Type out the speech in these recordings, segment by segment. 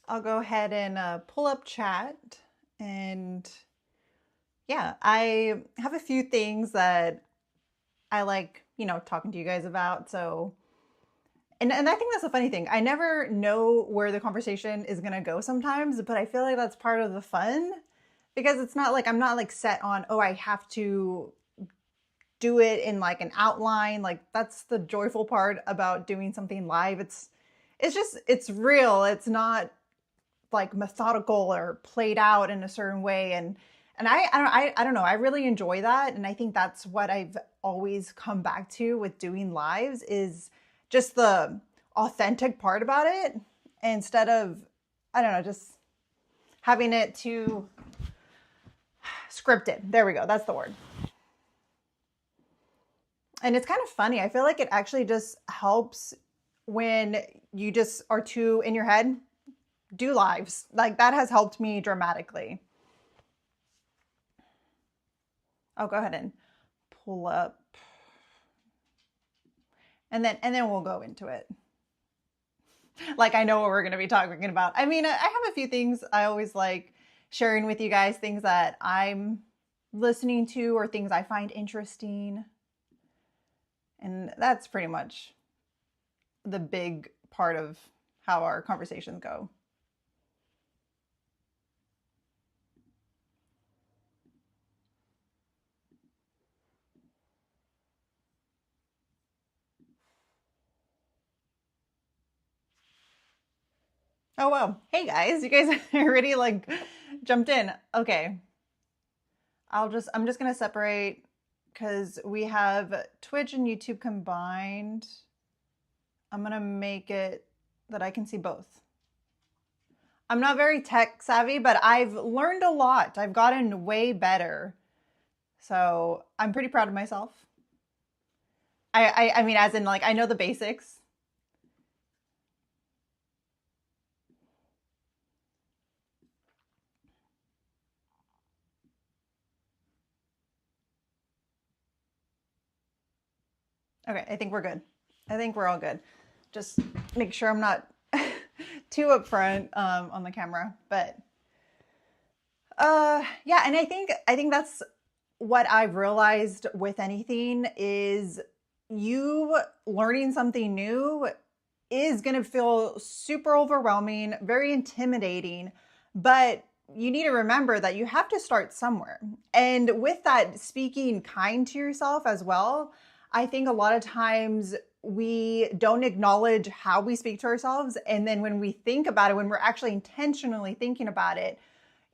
I'll go ahead and pull up chat. And yeah, I have a few things that I like, talking to you guys about. So, and I think that's a funny thing. I never know where the conversation is going to go sometimes, but I feel like that's part of the fun because it's not like I'm not like set on, oh, I have to do it in like an outline. Like that's the joyful part about doing something live. It's real. It's not like methodical or played out in a certain way. And I don't know, I really enjoy that, and I think that's what I've always come back to with doing lives is just the authentic part about it instead of, I don't know, just having it too scripted. There we go, that's the word. And it's kind of funny, I feel like it actually just helps when you just are too in your head. Do lives like that has helped me dramatically. I'll go ahead and pull up, and then we'll go into it. Like I know what we're going to be talking about. I mean, I have a few things I always like sharing with you guys, things that I'm listening to or things I find interesting. And that's pretty much the big part of how our conversations go. Oh wow. Hey guys, you guys already like jumped in. Okay. I'm just going to separate cuz we have Twitch and YouTube combined. I'm going to make it that I can see both. I'm not very tech savvy, but I've learned a lot. I've gotten way better. So I'm pretty proud of myself. I mean, as in like, I know the basics. Okay, I think we're good. I think we're all good. Just make sure I'm not too upfront on the camera. But yeah, and I think that's what I've realized with anything is you learning something new is going to feel super overwhelming, very intimidating, but you need to remember that you have to start somewhere. And with that, speaking kind to yourself as well, I think a lot of times we don't acknowledge how we speak to ourselves. And then when we think about it, when we're actually intentionally thinking about it,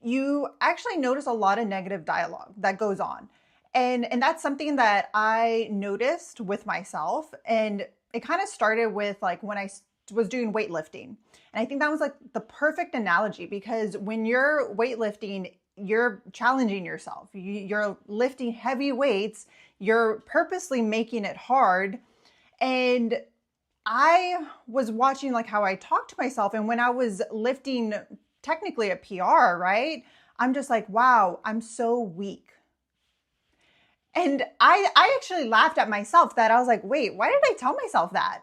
you actually notice a lot of negative dialogue that goes on. And that's something that I noticed with myself. And it kind of started with like when I was doing weightlifting. And I think that was like the perfect analogy because when you're weightlifting, you're challenging yourself. You're lifting heavy weights, you're purposely making it hard. And I was watching like how I talk to myself. And when I was lifting technically a PR, right? I'm just like, wow, I'm so weak. And I actually laughed at myself that I was like, wait, why did I tell myself that?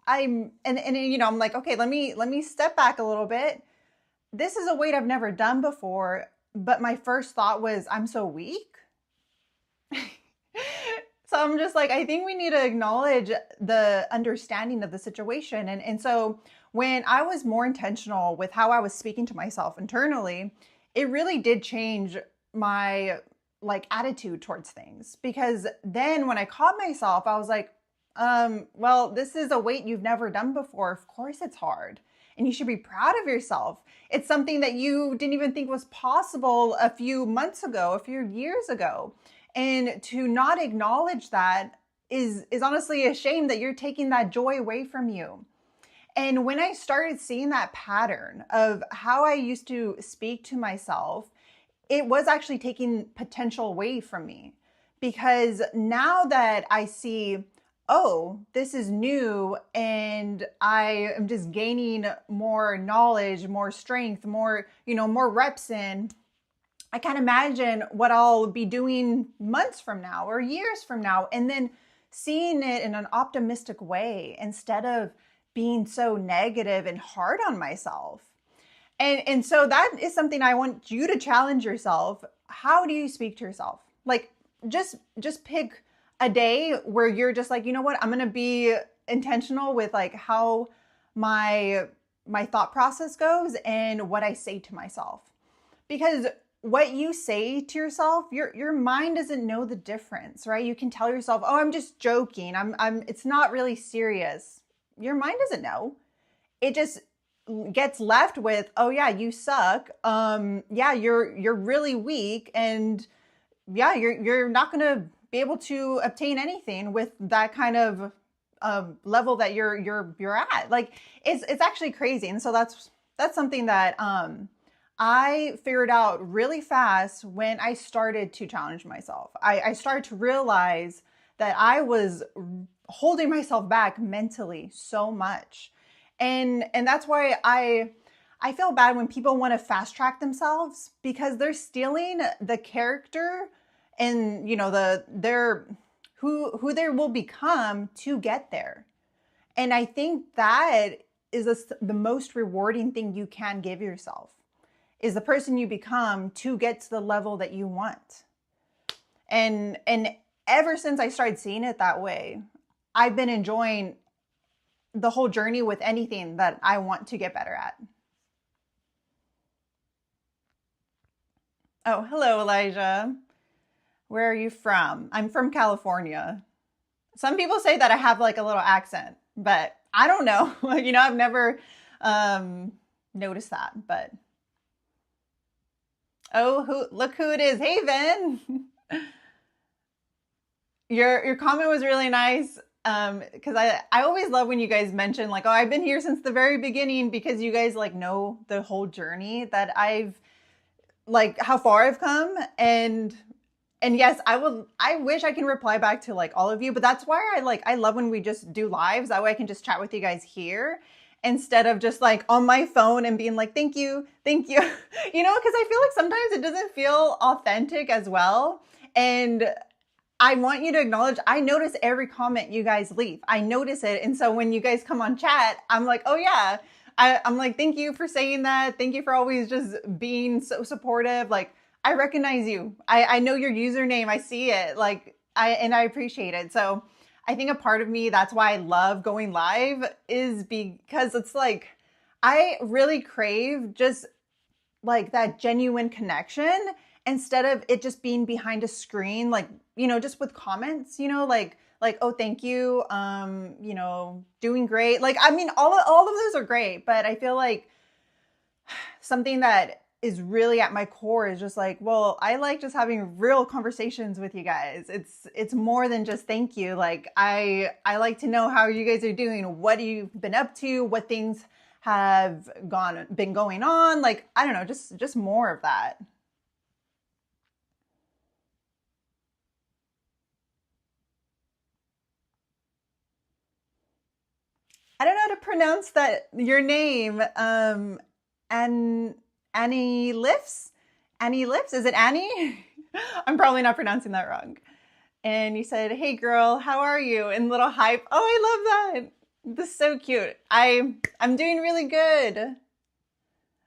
I'm like, okay, let me step back a little bit. This is a weight I've never done before, but my first thought was I'm so weak. So I'm just like, I think we need to acknowledge the understanding of the situation. And so when I was more intentional with how I was speaking to myself internally, it really did change my like attitude towards things. Because then when I caught myself, I was like, well, this is a weight you've never done before. Of course it's hard. And you should be proud of yourself. It's something that you didn't even think was possible a few months ago, a few years ago. And to not acknowledge that is honestly a shame that you're taking that joy away from you. And when I started seeing that pattern of how I used to speak to myself, it was actually taking potential away from me. Because now that I see, oh, this is new and I am just gaining more knowledge, more strength, more reps in, I can't imagine what I'll be doing months from now or years from now. And then seeing it in an optimistic way instead of being so negative and hard on myself. And so that is something I want you to challenge yourself. How do you speak to yourself? Like just pick a day where you're just like, you know what, I'm gonna be intentional with like how my thought process goes and what I say to myself. Because what you say to yourself, your mind doesn't know the difference, right? You can tell yourself, "Oh, I'm just joking. I'm it's not really serious." Your mind doesn't know. It just gets left with, "Oh yeah, you suck. Yeah, you're really weak, and yeah, you're not going to be able to obtain anything with that kind of level that you're at." Like it's actually crazy. And so that's something that I figured out really fast when I started to challenge myself. I started to realize that I was holding myself back mentally so much. And that's why I feel bad when people want to fast track themselves, because they're stealing the character and their who they will become to get there. And I think that is the most rewarding thing you can give yourself, is the person you become to get to the level that you want. And ever since I started seeing it that way, I've been enjoying the whole journey with anything that I want to get better at. Oh, hello, Elijah. Where are you from? I'm from California. Some people say that I have like a little accent, but I don't know. I've never noticed that. But look who it is. Hey, Vin. Your comment was really nice. Because I always love when you guys mention like, oh, I've been here since the very beginning, because you guys like know the whole journey that I've like how far I've come. And yes, I wish I can reply back to like all of you, but that's why I love when we just do lives. That way I can just chat with you guys here instead of just like on my phone and being like, thank you. Because I feel like sometimes it doesn't feel authentic as well. And I want you to acknowledge, I notice every comment you guys leave. I notice it. And so when you guys come on chat, I'm like, oh yeah. I'm like, thank you for saying that. Thank you for always just being so supportive. Like, I recognize you. I know your username. I see it. Like, I appreciate it. So I think a part of me, that's why I love going live, is because it's like, I really crave just like that genuine connection, instead of it just being behind a screen, like, just with comments, like, oh, thank you. Doing great. Like, I mean, all of those are great, but I feel like something that is really at my core is just like, well, I like just having real conversations with you guys. It's more than just thank you. Like, I like to know how you guys are doing. What have you been up to? What things have been going on? Like, I don't know, just more of that. I don't know how to pronounce that your name. And Annie Lifts? Annie Lifts? Is it Annie? I'm probably not pronouncing that wrong. And you said, hey girl, how are you? And little hype. Oh, I love that. This is so cute. I'm doing really good.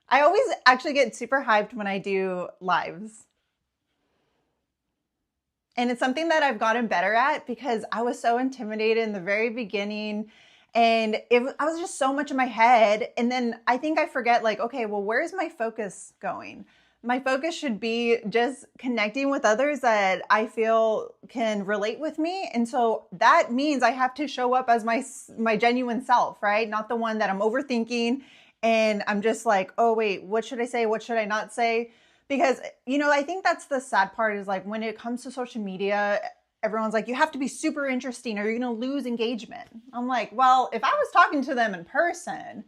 I always actually get super hyped when I do lives. And it's something that I've gotten better at, because I was so intimidated in the very beginning, and I was just so much in my head. And then I think I forget, like, okay, well, where's my focus going? My focus should be just connecting with others that I feel can relate with me. And so that means I have to show up as my genuine self, right? Not the one that I'm overthinking and I'm just like, oh, wait, what should I say? What should I not say? Because, I think that's the sad part, is like when it comes to social media, everyone's like, you have to be super interesting or you're going to lose engagement. I'm like, well, if I was talking to them in person,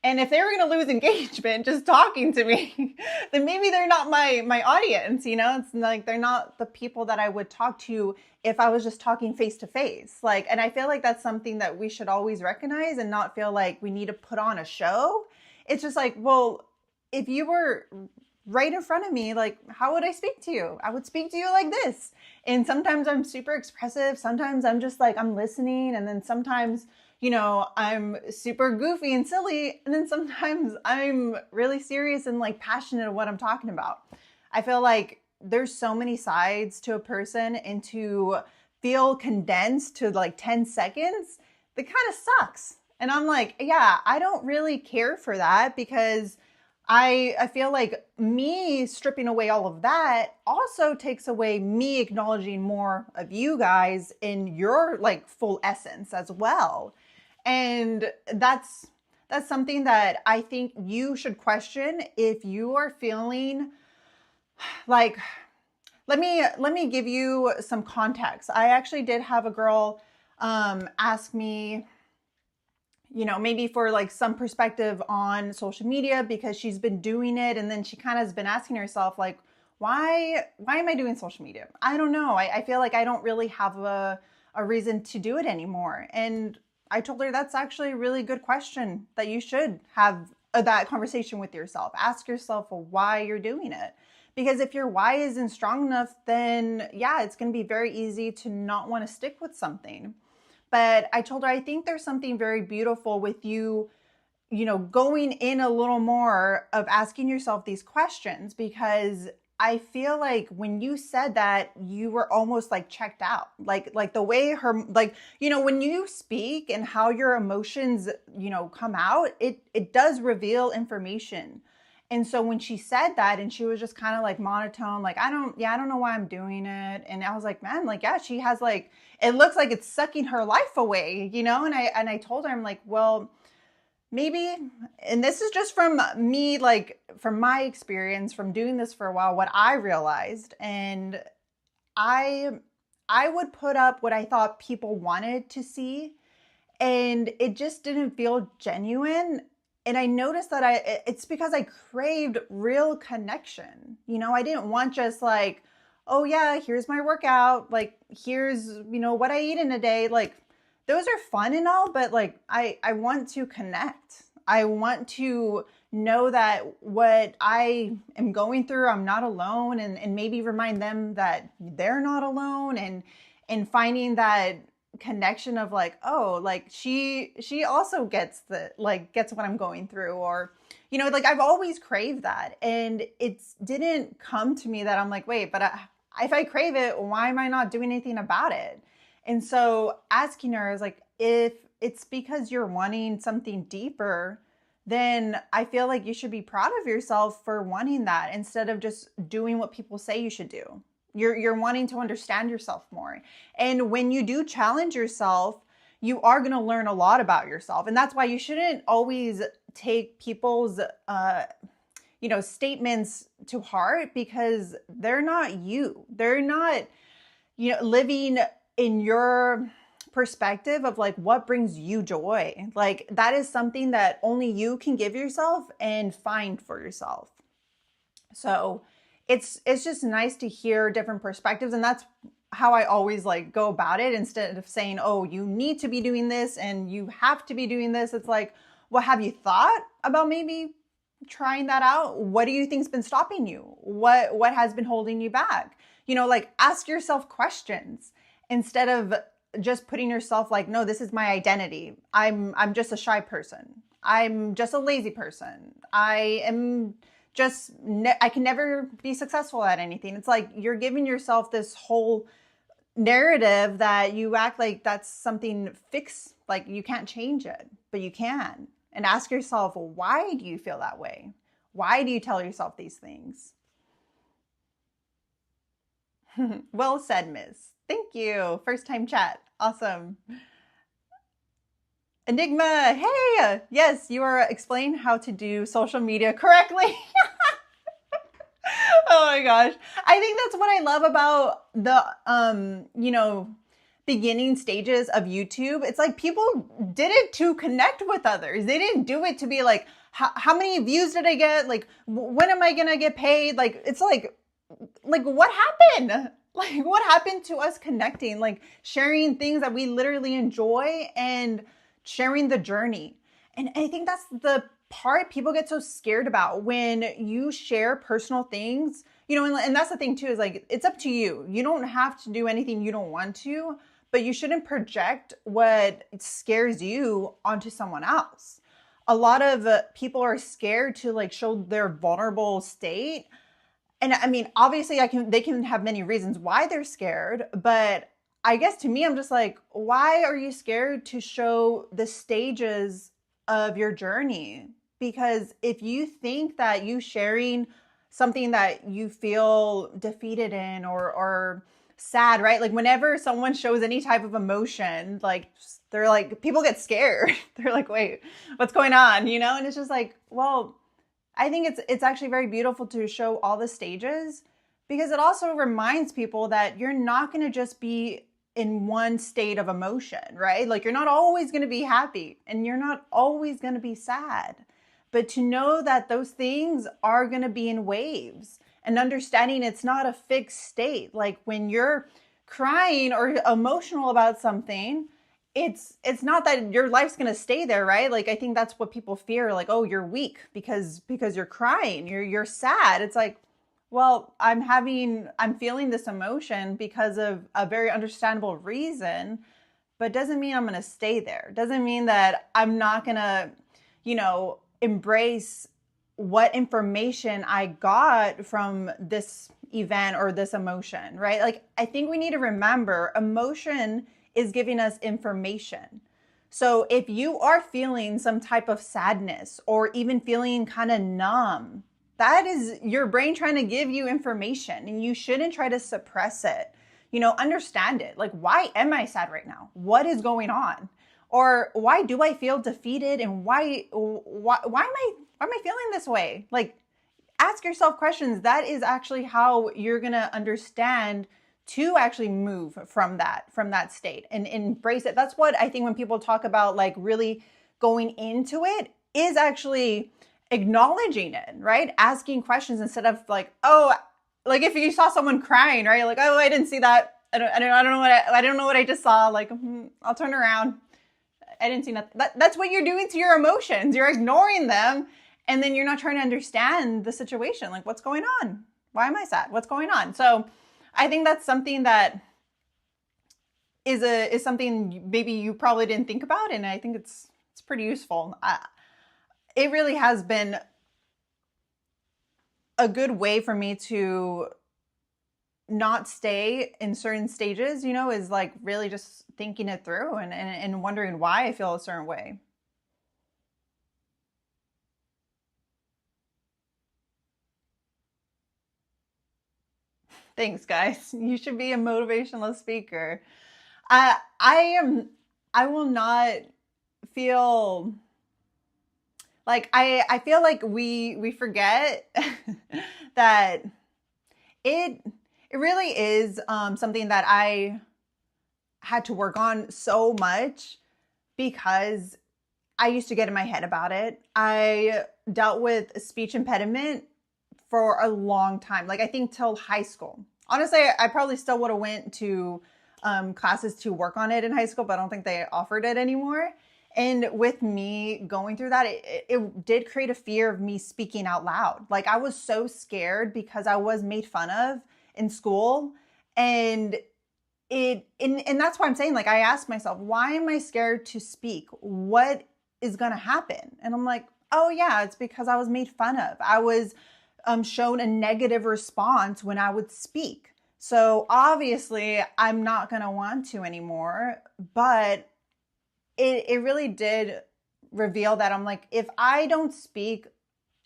and if they were going to lose engagement just talking to me, then maybe they're not my audience. It's like they're not the people that I would talk to if I was just talking face to face. Like, and I feel like that's something that we should always recognize and not feel like we need to put on a show. It's just like, well, if you were right in front of me, like, how would I speak to you? I would speak to you like this. And sometimes I'm super expressive. Sometimes I'm just like, I'm listening. And then sometimes, I'm super goofy and silly. And then sometimes I'm really serious and like passionate of what I'm talking about. I feel like there's so many sides to a person, and to feel condensed to like 10 seconds, that kind of sucks. And I'm like, yeah, I don't really care for that, because I feel like me stripping away all of that also takes away me acknowledging more of you guys in your like full essence as well. And that's something that I think you should question if you are feeling like, let me give you some context. I actually did have a girl ask me, maybe for like some perspective on social media, because she's been doing it, and then she kind of has been asking herself like, why am I doing social media? I don't know. I feel like I don't really have a reason to do it anymore. And I told her that's actually a really good question, that you should have that conversation with yourself. Ask yourself why you're doing it. Because if your why isn't strong enough, then yeah, it's going to be very easy to not want to stick with something. But I told her, I think there's something very beautiful with you, going in a little more of asking yourself these questions, because I feel like when you said that, you were almost like checked out, like the way when you speak and how your emotions, come out, it does reveal information. And so when she said that, and she was just kind of like monotone, like, I don't know why I'm doing it. And I was like, man, like, yeah, she has like, it looks like it's sucking her life away, And I told her, I'm like, well, maybe, and this is just from me, like from my experience from doing this for a while, what I realized. And I would put up what I thought people wanted to see, and it just didn't feel genuine. And I noticed that it's because I craved real connection. I didn't want just like, oh yeah, here's my workout, like here's, what I eat in a day. Like those are fun and all, but like I want to connect. I want to know that what I am going through, I'm not alone, and maybe remind them that they're not alone, and finding that connection of like, oh, like she also gets gets what I'm going through, or like I've always craved that, and it didn't come to me that I'm like, wait, but if I crave it, why am I not doing anything about it? And so asking her is like, if it's because you're wanting something deeper, then I feel like you should be proud of yourself for wanting that, instead of just doing what people say you should do. You're wanting to understand yourself more. And when you do challenge yourself, you are going to learn a lot about yourself. And that's why you shouldn't always take people's statements to heart, because they're not you. They're not living in your perspective of like what brings you joy. Like that is something that only you can give yourself and find for yourself. So it's just nice to hear different perspectives, and that's how I always like go about it. Instead of saying, oh, you need to be doing this and you have to be doing this, it's like, well, have you thought about maybe trying that out? What do you think's been stopping you? What has been holding you back? Like ask yourself questions, instead of just putting yourself like, no, this is my identity. I'm just a shy person. I'm just a lazy person. I can never be successful at anything. It's like you're giving yourself this whole narrative that you act like that's something fixed, like you can't change it, but you can. And ask yourself, well, why do you feel that way? Why do you tell yourself these things? Well said, Miss. Thank you. First time chat. Awesome. Enigma, hey! Yes, you are explaining how to do social media correctly. Oh my gosh. I think that's what I love about the beginning stages of YouTube. It's like people did it to connect with others. They didn't do it to be like, how many views did I get? Like, when am I gonna get paid? Like, it's like what happened? Like, what happened to us connecting? Like, sharing things that we literally enjoy and sharing the journey. And I think that's the part people get so scared about, when you share personal things, and that's the thing too, is like, it's up to you. You don't have to do anything you don't want to, but you shouldn't project what scares you onto someone else. A lot of people are scared to like show their vulnerable state. And I mean, obviously they can have many reasons why they're scared, but I guess to me, I'm just like, why are you scared to show the stages of your journey? Because if you think that you sharing something that you feel defeated in or sad, right? Like whenever someone shows any type of emotion, like they're like, people get scared. They're like, wait, what's going on? You know? And it's just like, well, I think it's actually very beautiful to show all the stages, because it also reminds people that you're not going to just be in one state of emotion, right? Like you're not always going to be happy and you're not always going to be sad. But to know that those things are going to be in waves, and understanding it's not a fixed state. Like when you're crying or emotional about something, it's not that your life's going to stay there, right? Like I think that's what people fear, like, oh, you're weak because you're crying, you're sad. It's like, well, I'm feeling this emotion because of a very understandable reason, but doesn't mean I'm going to stay there. Doesn't mean that I'm not going to, embrace what information I got from this event or this emotion, right? Like, I think we need to remember emotion is giving us information. So if you are feeling some type of sadness or even feeling kind of numb, that is your brain trying to give you information, and you shouldn't try to suppress it. Understand it. Like, why am I sad right now? What is going on? Or why do I feel defeated? And why am I feeling this way? Like, ask yourself questions. That is actually how you're going to understand to actually move from that state and embrace it. That's what I think when people talk about like really going into it, is actually acknowledging it, right? Asking questions instead of like, oh, like if you saw someone crying, right? Like, oh, I didn't see that. I don't know what I just saw. Like, I'll turn around. I didn't see nothing. That's what you're doing to your emotions. You're ignoring them, and then you're not trying to understand the situation. Like, what's going on? Why am I sad? What's going on? So I think that's something that is something maybe you probably didn't think about, and I think it's pretty useful. It really has been a good way for me to not stay in certain stages, is like really just thinking it through and wondering why I feel a certain way. Thanks, guys. You should be a motivational speaker. I will not feel like I feel like we forget that it really is something that I had to work on so much, because I used to get in my head about it. I dealt with a speech impediment for a long time, like I think till high school. Honestly, I probably still would have went to classes to work on it in high school, but I don't think they offered it anymore. And with me going through that, it did create a fear of me speaking out loud. Like I was so scared because I was made fun of in school. And that's why I'm saying, like, I asked myself, why am I scared to speak? What is going to happen? And I'm like, oh yeah, it's because I was made fun of. I was shown a negative response when I would speak. So obviously I'm not going to want to anymore, but it really did reveal that I'm like, if I don't speak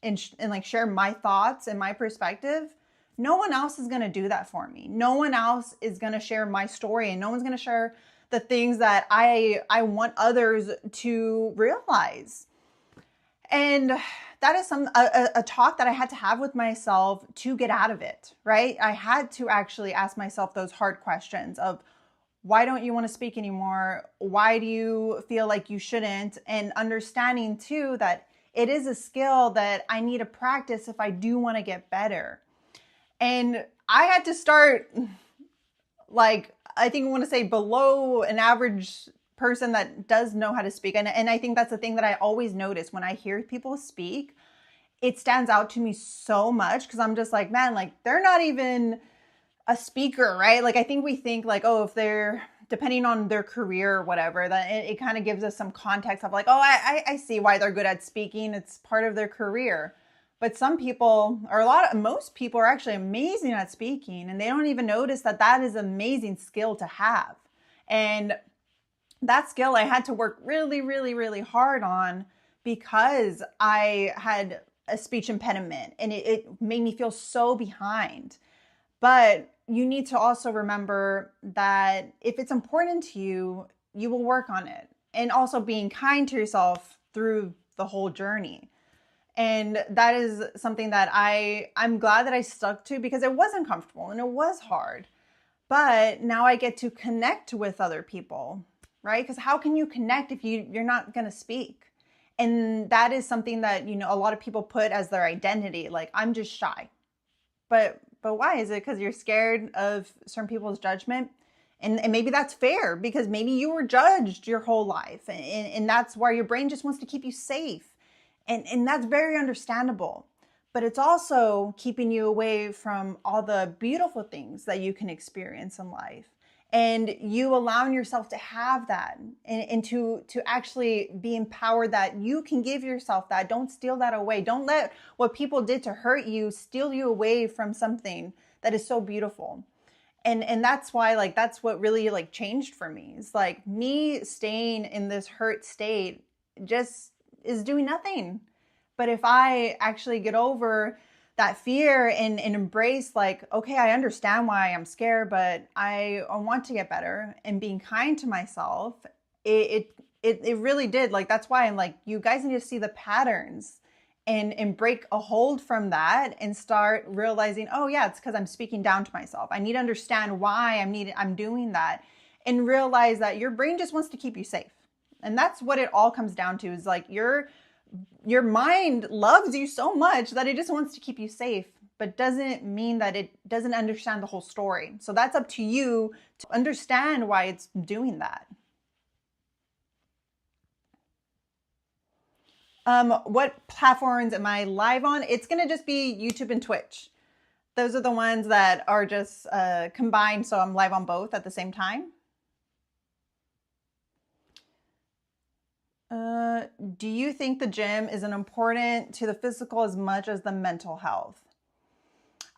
and like share my thoughts and my perspective, no one else is going to do that for me. No one else is going to share my story, and no one's going to share the things that I want others to realize. And that is a talk that I had to have with myself to get out of it, right? I had to actually ask myself those hard questions of, why don't you want to speak anymore? Why do you feel like you shouldn't? And understanding too that it is a skill that I need to practice if I do want to get better. And I had to start, like, I think I want to say below an average person that does know how to speak. And I think that's the thing that I always notice when I hear people speak. It stands out to me so much, because I'm just like, man, like they're not even a speaker, right? Like I think we think like, oh, if they're depending on their career or whatever, that it kind of gives us some context of like, oh, I see why they're good at speaking. It's part of their career. But some people, or most people are actually amazing at speaking, and they don't even notice that that is an amazing skill to have. And that skill I had to work really, really, really hard on because I had a speech impediment, and it made me feel so behind. But you need to also remember that if it's important to you, you will work on it. And also being kind to yourself through the whole journey. And that is something that I'm glad that I stuck to, because it wasn't comfortable and it was hard. But now I get to connect with other people, right? Because how can you connect if you're not going to speak? And that is something that, you know, a lot of people put as their identity. Like, I'm just shy. But why? Is it because you're scared of certain people's judgment? And maybe that's fair, because maybe you were judged your whole life. And that's why your brain just wants to keep you safe. And that's very understandable. But it's also keeping you away from all the beautiful things that you can experience in life. And you allowing yourself to have that, and to actually be empowered that you can give yourself that. Don't steal that away. Don't let what people did to hurt you steal you away from something that is so beautiful. And that's why, like, that's what really like changed for me. It's like me staying in this hurt state just is doing nothing. But if I actually get over that fear and embrace, like, okay, I understand why I'm scared, but I want to get better, and being kind to myself, it really did. Like, that's why I'm like, you guys need to see the patterns and break a hold from that and start realizing, oh yeah, it's because I'm speaking down to myself. I need to understand why I'm doing that, and realize that your brain just wants to keep you safe. And that's what it all comes down to, is like your mind loves you so much that it just wants to keep you safe, but doesn't mean that it doesn't understand the whole story. So that's up to you to understand why it's doing that. What platforms am I live on? It's going to just be YouTube and Twitch. Those are the ones that are just combined. So I'm live on both at the same time. Do you think the gym is important to the physical as much as the mental health?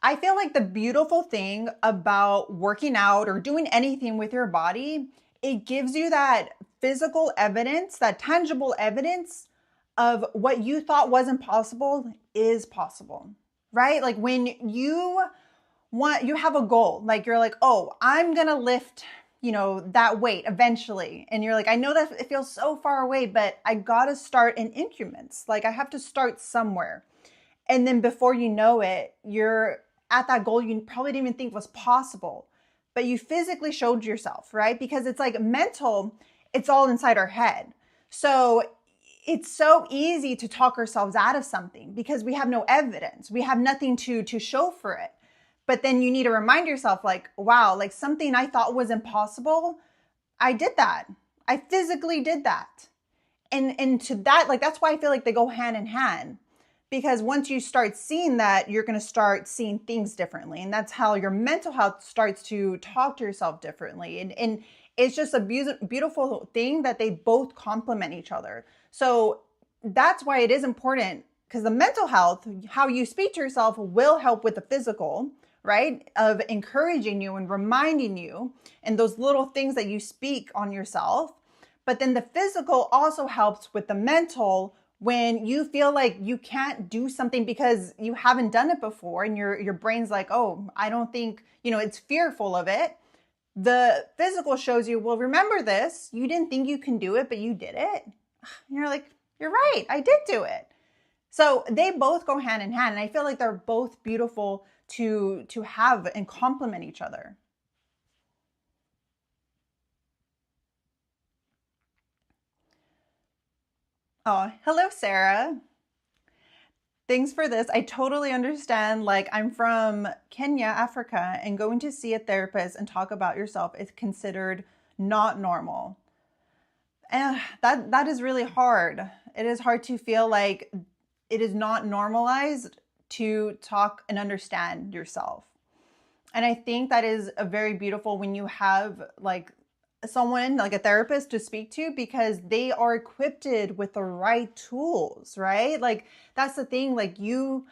I feel like the beautiful thing about working out or doing anything with your body, it gives you that physical evidence, that tangible evidence of what you thought wasn't possible is possible, right? Like when you have a goal, like you're like, oh, I'm going to lift, you know, that weight eventually. And you're like, I know that it feels so far away, but I got to start in increments. Like I have to start somewhere. And then before you know it, you're at that goal you probably didn't even think was possible, but you physically showed yourself, right? Because it's like mental, it's all inside our head. So it's so easy to talk ourselves out of something because we have no evidence. We have nothing to show for it. But then you need to remind yourself, like, wow, like something I thought was impossible, I did that. I physically did that. And to that, like, that's why I feel like they go hand in hand. Because once you start seeing that, you're going to start seeing things differently. And that's how your mental health starts to talk to yourself differently. And it's just a beautiful thing that they both complement each other. So that's why it is important, because the mental health, how you speak to yourself, will help with the physical, right? Of encouraging you and reminding you, and those little things that you speak on yourself. But then the physical also helps with the mental, when you feel like you can't do something because you haven't done it before, and your brain's like, oh, I don't think, you know, it's fearful of it. The physical shows you, well, remember this, you didn't think you can do it, but you did it. And you're like, you're right, I did do it. So they both go hand in hand. And I feel like they're both beautiful to have and complement each other. Oh, hello, Sarah. Thanks for this. I totally understand. Like, I'm from Kenya, Africa, and going to see a therapist and talk about yourself is considered not normal. And that is really hard. It is hard to feel like it is not normalized to talk and understand yourself. And I think that is a very beautiful when you have like someone like a therapist to speak to, because they are equipped with the right tools, right? Like that's the thing, like you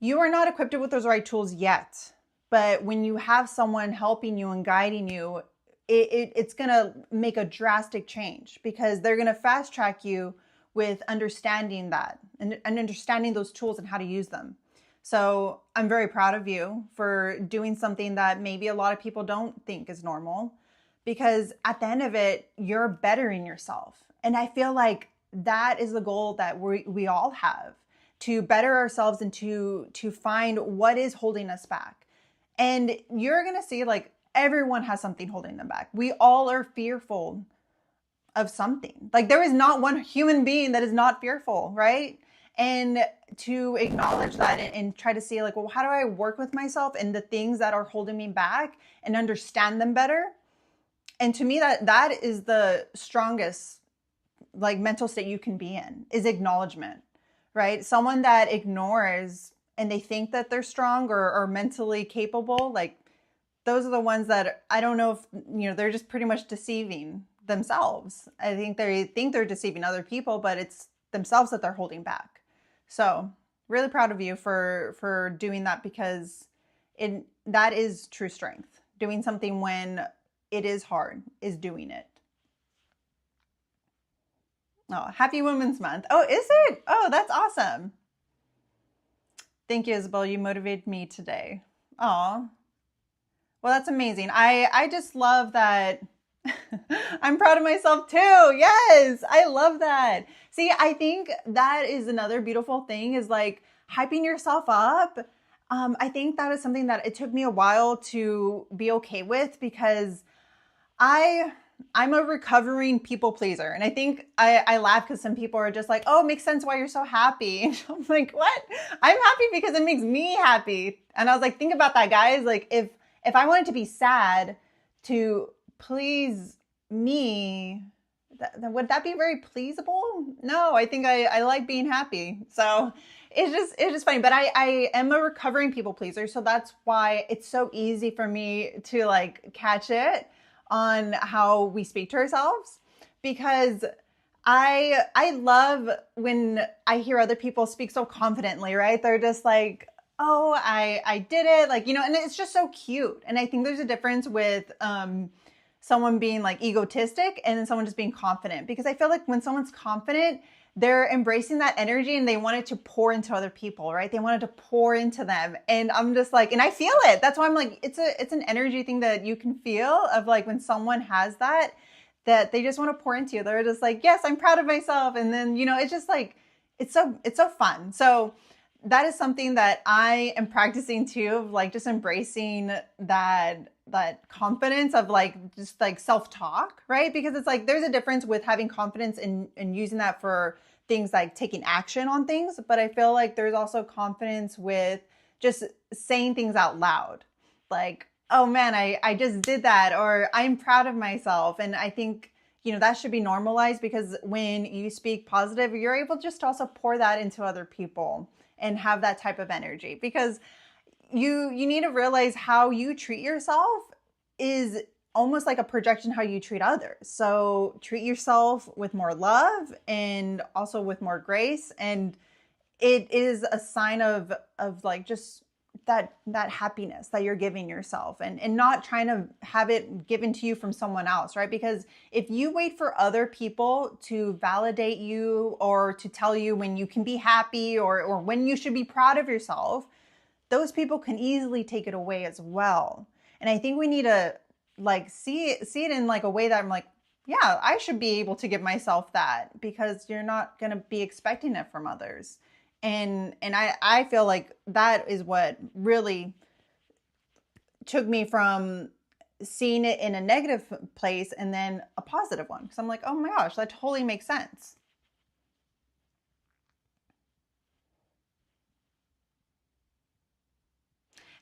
are not equipped with those right tools yet. But when you have someone helping you and guiding you, it's going to make a drastic change, because they're going to fast track you with understanding that and understanding those tools and how to use them. So I'm very proud of you for doing something that maybe a lot of people don't think is normal, because at the end of it, you're bettering yourself. And I feel like that is the goal that we all have, to better ourselves and to find what is holding us back. And you're going to see, like, everyone has something holding them back. We all are fearful of something. Like there is not one human being that is not fearful, right? And to acknowledge that and try to see, like, well, how do I work with myself and the things that are holding me back and understand them better? And to me, that is the strongest, like, mental state you can be in, is acknowledgement, right? Someone that ignores and they think that they're strong or mentally capable, like those are the ones that I don't know if, they're just pretty much deceiving themselves. I think they're deceiving other people, but it's themselves that they're holding back. So really proud of you for doing that, because that is true strength. Doing something when it is hard is doing it. Oh, happy Women's Month. Oh, is it? Oh, that's awesome. Thank you, Isabel. You motivated me today. Oh, well, that's amazing. I just love that. I'm proud of myself too. Yes, I love that. See, I think that is another beautiful thing, is like hyping yourself up. I think that is something that it took me a while to be okay with, because I'm a recovering people pleaser. And I think I laugh because some people are just like, oh, it makes sense why you're so happy. I'm like, what? I'm happy because it makes me happy. And I was like, think about that, guys. Like if I wanted to be sad to please me, would that be very pleasable? No, I think I like being happy. So it's just funny. But I am a recovering people pleaser. So that's why it's so easy for me to like catch it on how we speak to ourselves, because I love when I hear other people speak so confidently, right? They're just like, oh, I did it. Like, and it's just so cute. And I think there's a difference with, someone being like egotistic and then someone just being confident, because I feel like when someone's confident, they're embracing that energy and they want it to pour into other people, right? They want it to pour into them. And I'm just like, and I feel it. That's why I'm like, it's an energy thing that you can feel, of like when someone has that they just want to pour into you. They're just like, yes, I'm proud of myself. And then, it's just like, it's so fun. So that is something that I am practicing too, of like just embracing that confidence of like just like self-talk, right? Because it's like there's a difference with having confidence and using that for things like taking action on things, but I feel like there's also confidence with just saying things out loud, like, oh man, I just did that, or I'm proud of myself. And I think that should be normalized, because when you speak positive, you're able just to also pour that into other people and have that type of energy, because you need to realize how you treat yourself is almost like a projection how you treat others. So treat yourself with more love and also with more grace, and it is a sign of like just that happiness that you're giving yourself, and not trying to have it given to you from someone else, right? Because if you wait for other people to validate you or to tell you when you can be happy or when you should be proud of yourself, those people can easily take it away as well. And I think we need to like see it in like a way that I'm like, yeah, I should be able to give myself that, because you're not going to be expecting it from others. And I feel like that is what really took me from seeing it in a negative place and then a positive one. Because I'm like, oh my gosh, that totally makes sense.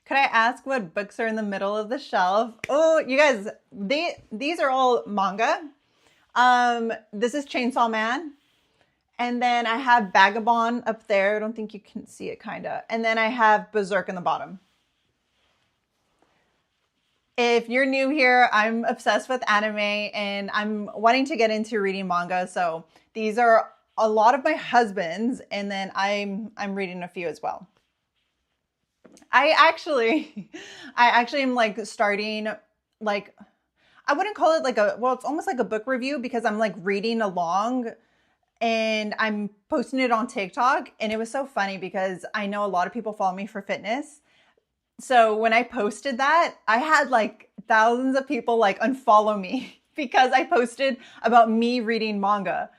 Could I ask what books are in the middle of the shelf? Oh, you guys, these are all manga. This is Chainsaw Man. And then I have Vagabond up there. I don't think you can see it, kind of. And then I have Berserk in the bottom. If you're new here, I'm obsessed with anime and I'm wanting to get into reading manga. So these are a lot of my husband's, and then I'm reading a few as well. I actually I actually am like starting like I wouldn't call it like a well, it's almost like a book review because I'm like reading along and I'm posting it on TikTok. And it was so funny because I know a lot of people follow me for fitness. So when I posted that, I had like thousands of people like unfollow me because I posted about me reading manga.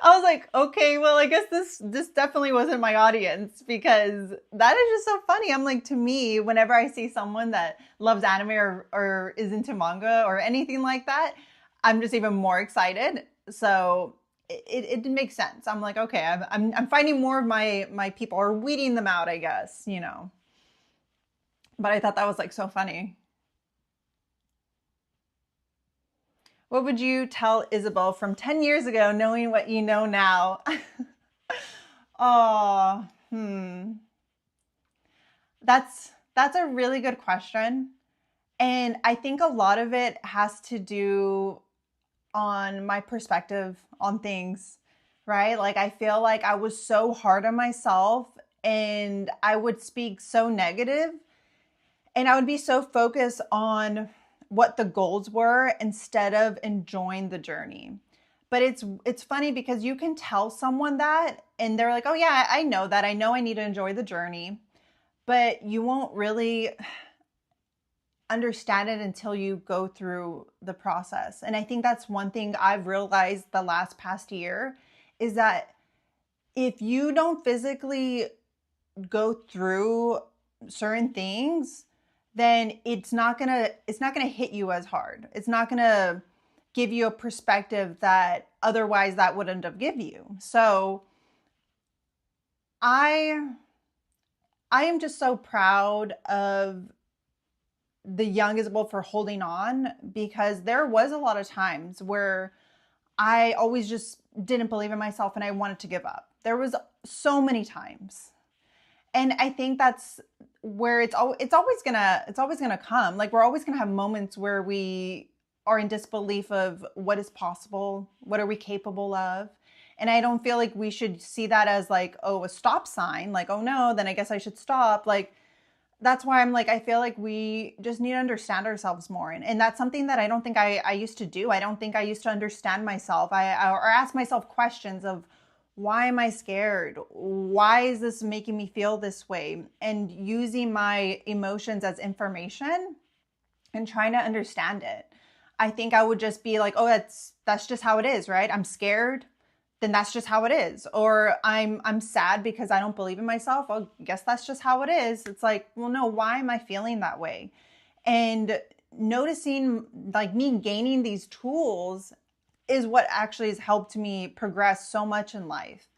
I was like, okay, well, I guess this definitely wasn't my audience because that is just so funny. I'm like, to me, whenever I see someone that loves anime or is into manga or anything like that, I'm just even more excited. So it makes sense. I'm like, okay, I'm finding more of my people or weeding them out, I guess, you know. But I thought that was like so funny. What would you tell Isabel from 10 years ago, knowing what you know now? Oh, that's a really good question. And I think a lot of it has to do on my perspective on things, right? Like I feel like I was so hard on myself and I would speak so negative and I would be so focused on what the goals were instead of enjoying the journey. But it's funny because you can tell someone that and they're like, "Oh yeah, I know that. I know I need to enjoy the journey." But you won't really understand it until you go through the process. And I think that's one thing I've realized the last past year is that if you don't physically go through certain things, then it's not going to hit you as hard. It's not going to give you a perspective that otherwise that wouldn't have give you. So I I am just so proud of the young Isabel for holding on because there was a lot of times where I always just didn't believe in myself and I wanted to give up. There was so many times. And I think that's where it's always gonna come. Like we're always gonna have moments where we are in disbelief of what is possible, what are we capable of. And I don't feel like we should see that as like, oh, a stop sign, like, oh no, then I guess I should stop. Like that's why I'm like, I feel like we just need to understand ourselves more. And that's something that I don't think I used to do. I don't think I used to understand myself. Or ask myself questions of why am I scared? Why is this making me feel this way? And using my emotions as information and trying to understand it. I think I would just be like, oh, that's just how it is, right? I'm scared, then that's just how it is. Or I'm sad because I don't believe in myself. Well, I guess that's just how it is. It's like, well, no, why am I feeling that way? And noticing like me gaining these tools is what actually has helped me progress so much in life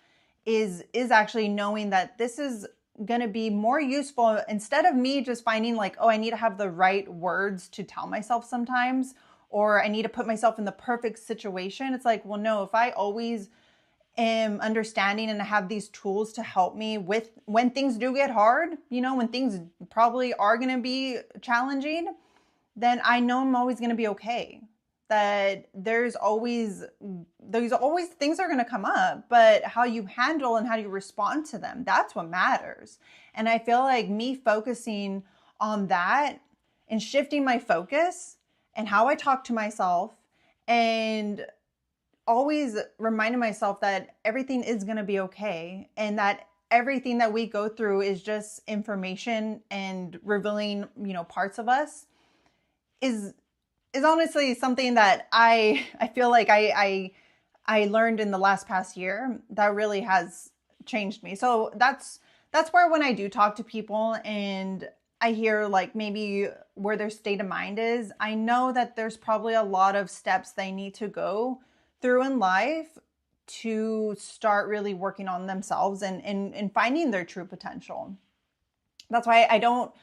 is actually knowing that this is going to be more useful instead of me just finding like, oh, I need to have the right words to tell myself sometimes, or I need to put myself in the perfect situation. It's like, well, no, if I always am understanding and have these tools to help me with when things do get hard, you know, when things probably are going to be challenging, then I know I'm always going to be okay. That there's always things are going to come up, but how you handle and how you respond to them, that's what matters. And I feel like me focusing on that and shifting my focus and how I talk to myself and always reminding myself that everything is going to be okay and that everything that we go through is just information and revealing, you know, parts of us is is honestly something that I feel like I learned in the last past year that really has changed me. So that's where when I do talk to people and I hear like maybe where their state of mind is, I know that there's probably a lot of steps they need to go through in life to start really working on themselves and finding their true potential. That's why I don't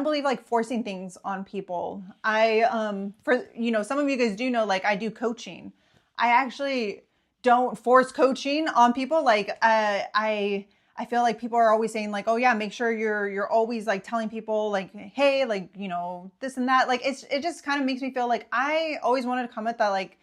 believe like forcing things on people. For some of you guys do know like I do coaching. I actually don't force coaching on people. Like I I feel like people are always saying like, oh yeah, make sure you're always like telling people like, hey, like, this and that. Like it just kind of makes me feel like I always wanted to comment that like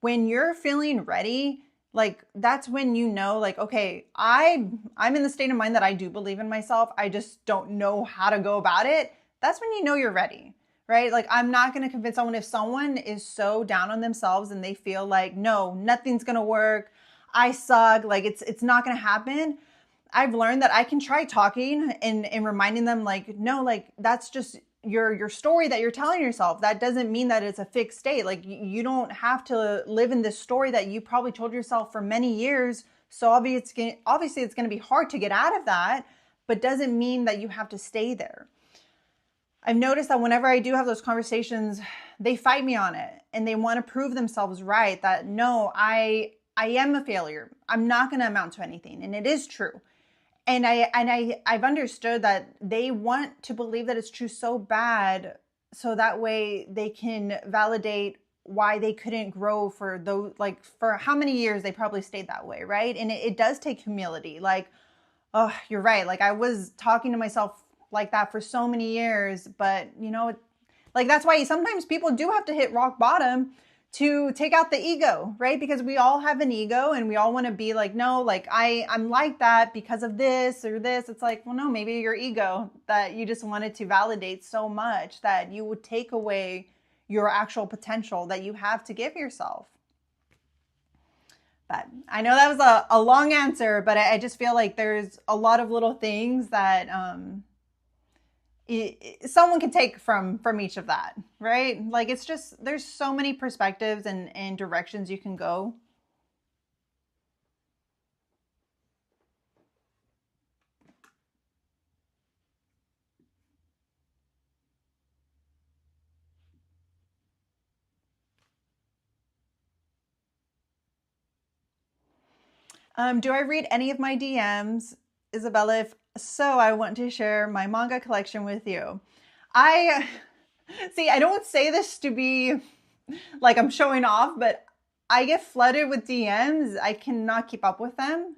when you're feeling ready, like that's when like, okay, I'm in the state of mind that I do believe in myself. I just don't know how to go about it. That's when you're ready, right? Like I'm not going to convince someone if someone is so down on themselves and they feel like, no, nothing's going to work. I suck. Like it's not going to happen. I've learned that I can try talking and reminding them like, no, like that's just your story that you're telling yourself. That doesn't mean that it's a fixed state. Like you don't have to live in this story that you probably told yourself for many years. So obviously it's going to be hard to get out of that, but doesn't mean that you have to stay there. I've noticed that whenever I do have those conversations, they fight me on it and they want to prove themselves right that no, I am a failure. I'm not going to amount to anything. And it is true. And I've understood that they want to believe that it's true so bad, so that way they can validate why they couldn't grow for those, like for how many years they probably stayed that way, right? And it does take humility. Like, oh, you're right. Like I was talking to myself like that for so many years, but like that's why sometimes people do have to hit rock bottom to take out the ego, right? Because we all have an ego and we all want to be like, no, like I'm like that because of this or this. It's like, well, no, maybe your ego that you just wanted to validate so much that you would take away your actual potential that you have to give yourself. But I know that was a long answer, but I just feel like there's a lot of little things that someone can take from each of that, right? Like it's just, there's so many perspectives and directions you can go. Do I read any of my DMs? Isabella, if so, I want to share my manga collection with you. I don't say this to be like I'm showing off, but I get flooded with DMs. I cannot keep up with them.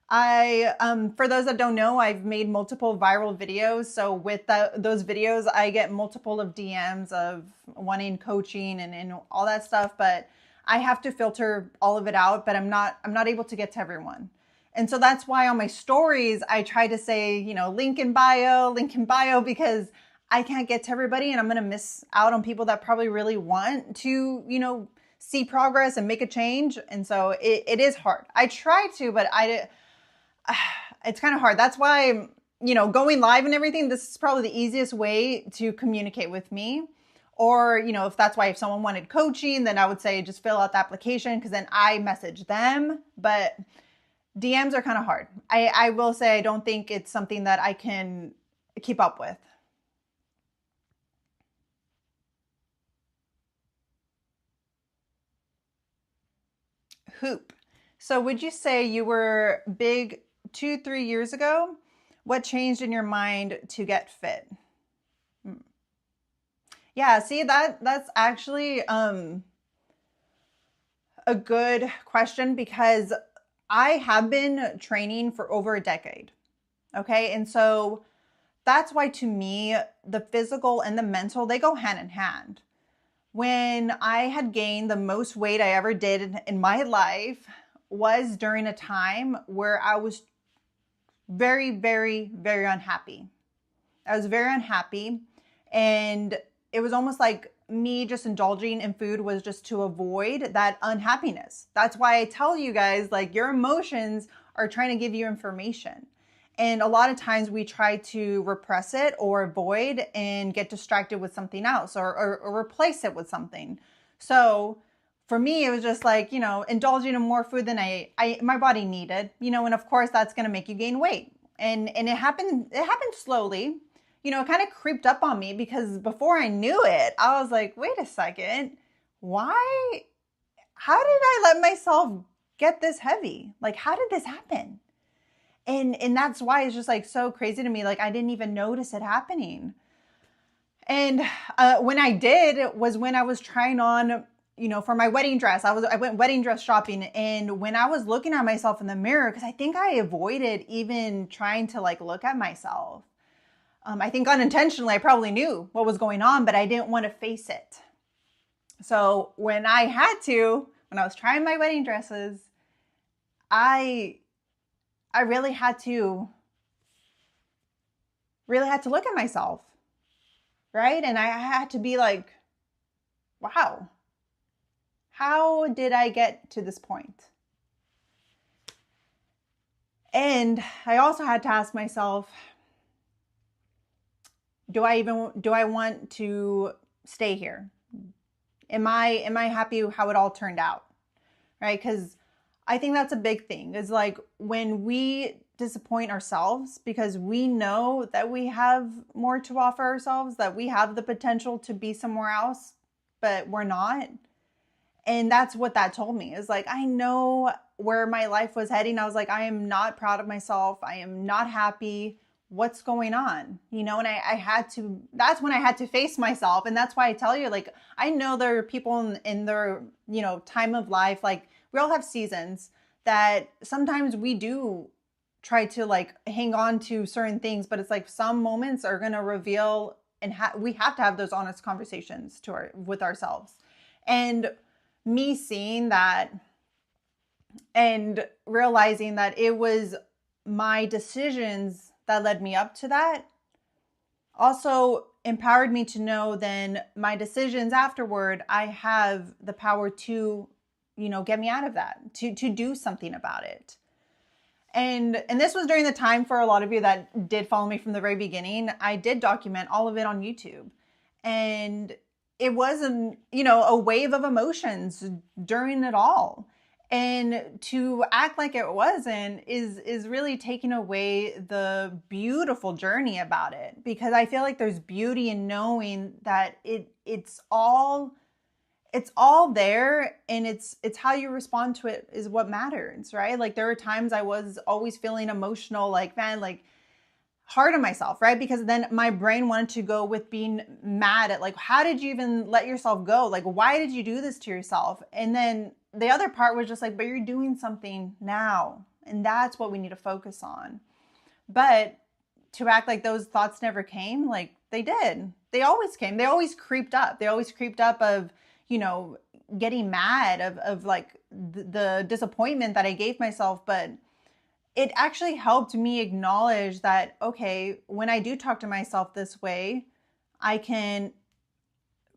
For those that don't know, I've made multiple viral videos. So with those videos, I get multiple of DMs of wanting coaching and all that stuff, but I have to filter all of it out, but I'm not able to get to everyone. And so that's why on my stories, I try to say, link in bio, because I can't get to everybody and I'm going to miss out on people that probably really want to, see progress and make a change. And so it is hard. I try to, but it's kind of hard. That's why, going live and everything, this is probably the easiest way to communicate with me. Or, if someone wanted coaching, then I would say just fill out the application because then I message them. But DMs are kind of hard. I will say I don't think it's something that I can keep up with. Hoop. So would you say you were big 2-3 years ago? What changed in your mind to get fit? Yeah, see that's actually a good question because I have been training for over a decade. Okay. And so that's why to me, the physical and the mental, they go hand in hand. When I had gained the most weight I ever did in my life was during a time where I was very, very, very unhappy. I was very unhappy and it was almost like me just indulging in food was just to avoid that unhappiness. That's why I tell you guys, like your emotions are trying to give you information. And a lot of times we try to repress it or avoid and get distracted with something else or replace it with something. So for me, it was just like, indulging in more food than my body needed, and of course that's going to make you gain weight. And it happened slowly. It kind of creeped up on me because before I knew it, I was like, wait a second, how did I let myself get this heavy? Like, how did this happen? And that's why it's just like so crazy to me. Like, I didn't even notice it happening. And when I did, it was when I was trying on for my wedding dress, I went wedding dress shopping, and when I was looking at myself in the mirror, because I think I avoided even trying to like look at myself. I think unintentionally, I probably knew what was going on, but I didn't want to face it. So when I was trying my wedding dresses, I really had to look at myself, right? And I had to be like, wow, how did I get to this point? And I also had to ask myself, do I want to stay here? Am I happy how it all turned out? Right? Because I think that's a big thing, is like when we disappoint ourselves because we know that we have more to offer ourselves, that we have the potential to be somewhere else, but we're not. And that's what that told me, is like, I know where my life was heading. I was like, I am not proud of myself. I am not happy. What's going on? And that's when I had to face myself. And that's why I tell you, like, I know there are people in their, time of life, like we all have seasons that sometimes we do try to like hang on to certain things, but it's like some moments are going to reveal, and we have to have those honest conversations with ourselves. And me seeing that and realizing that it was my decisions that led me up to that also empowered me to know then my decisions afterward, I have the power to, get me out of that, to do something about it. And this was during the time, for a lot of you that did follow me from the very beginning, I did document all of it on YouTube. And it was a wave of emotions during it all. And to act like it wasn't is really taking away the beautiful journey about it, because I feel like there's beauty in knowing that it's all there, and it's how you respond to it is what matters, right? Like there were times I was always feeling emotional, like, man, like hard on myself, right? Because then my brain wanted to go with being mad at, like, how did you even let yourself go? Like, why did you do this to yourself? And then the other part was just like, but you're doing something now, and that's what we need to focus on. But to act like those thoughts never came, like they did. They always came. They always creeped up. Of, getting mad, of like the disappointment that I gave myself. But it actually helped me acknowledge that, okay, when I do talk to myself this way, I can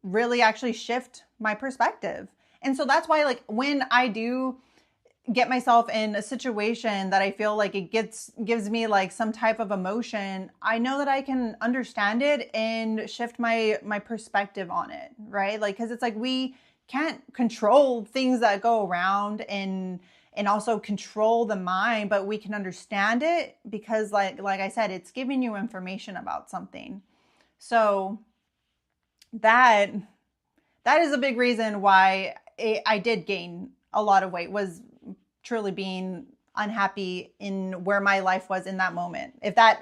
really actually shift my perspective. And so that's why, like, when I do get myself in a situation that I feel like it gives me like some type of emotion, I know that I can understand it and shift my perspective on it, right? Like, because it's like we can't control things that go around and also control the mind, but we can understand it because like I said, it's giving you information about something. So that is a big reason why I did gain a lot of weight, was truly being unhappy in where my life was in that moment. If that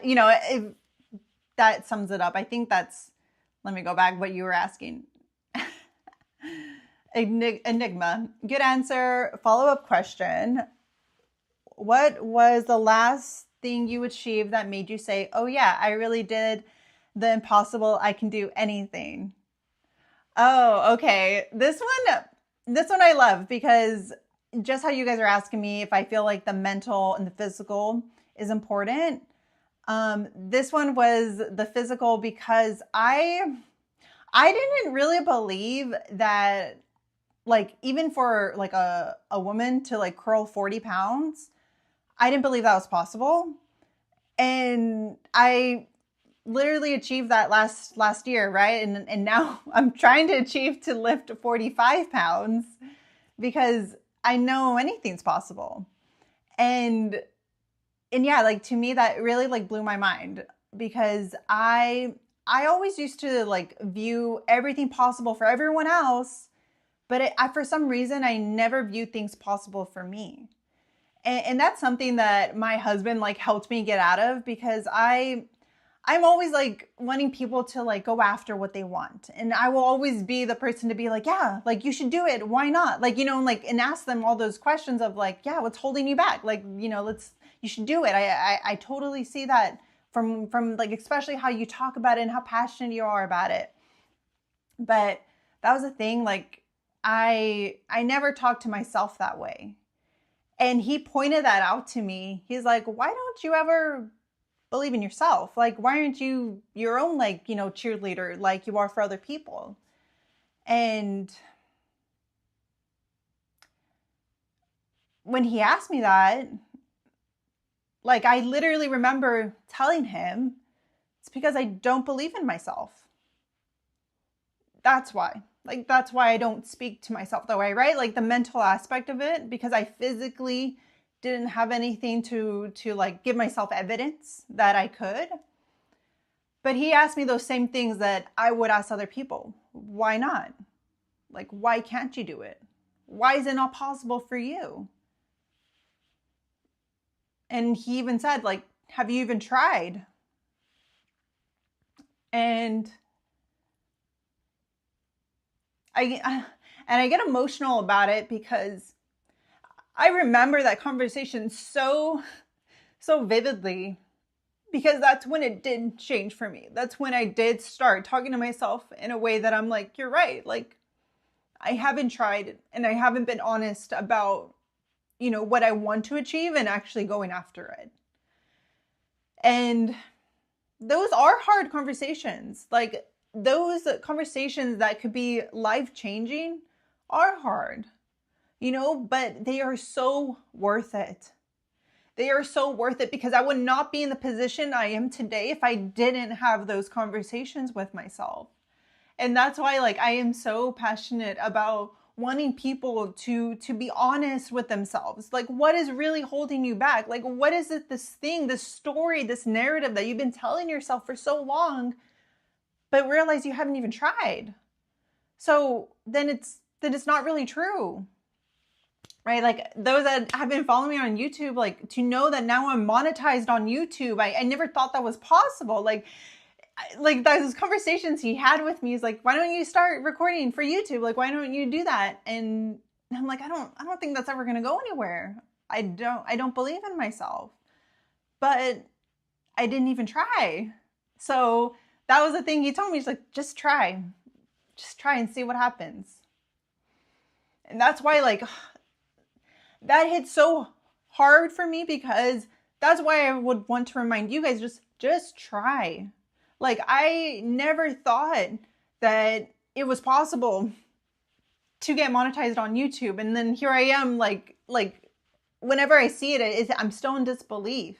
sums it up. I think let me go back what you were asking. Enigma. Good answer. Follow-up question. What was the last thing you achieved that made you say, oh yeah, I really did the impossible. I can do anything. Oh, okay. This one I love, because just how you guys are asking me if I feel like the mental and the physical is important. This one was the physical, because I didn't really believe that, like, even for like a woman to like curl 40 pounds, I didn't believe that was possible. And I literally achieved that last year, right? And now I'm trying to achieve to lift 45 pounds, because I know anything's possible. And yeah, like to me that really like blew my mind, because I always used to like view everything possible for everyone else, but for some reason I never viewed things possible for me. And that's something that my husband like helped me get out of, because I I'm always like wanting people to like go after what they want. And I will always be the person to be like, yeah, like you should do it. Why not? Like, and ask them all those questions of like, yeah, what's holding you back? Like, you should do it. I totally see that from like, especially how you talk about it and how passionate you are about it. But that was the thing. Like I never talked to myself that way. And he pointed that out to me. He's like, why don't you ever believe in yourself? Like, why aren't you your own, like, cheerleader like you are for other people? And when he asked me that, like, I literally remember telling him, it's because I don't believe in myself. That's why. Like, that's why I don't speak to myself that way, right? Like the mental aspect of it, because I physically didn't have anything to like give myself evidence that I could. But he asked me those same things that I would ask other people. Why not? Like, why can't you do it? Why is it not possible for you? And he even said, like, have you even tried? And I get emotional about it because I remember that conversation so vividly, because that's when it did change for me. That's when I did start talking to myself in a way that I'm like, you're right. Like, I haven't tried and I haven't been honest about, what I want to achieve and actually going after it. And those are hard conversations. Like, those conversations that could be life-changing are hard, but they are so worth it. They are so worth it, because I would not be in the position I am today if I didn't have those conversations with myself. And that's why, like, I am so passionate about wanting people to be honest with themselves. Like, what is really holding you back? Like, what is it, this thing, this story, this narrative that you've been telling yourself for so long, but realize you haven't even tried? So then it's not really true. Right? Like, those that have been following me on YouTube, like, to know that now I'm monetized on YouTube, I never thought that was possible. Like those conversations he had with me is like, why don't you start recording for YouTube? Like, why don't you do that? And I'm like, I don't think that's ever going to go anywhere. I don't believe in myself, but I didn't even try. So that was the thing he told me. He's like, just try and see what happens. And that's why, like, that hit so hard for me, because that's why I would want to remind you guys, just try. Like, I never thought that it was possible to get monetized on YouTube. And then here I am, like whenever I see it, I'm still in disbelief.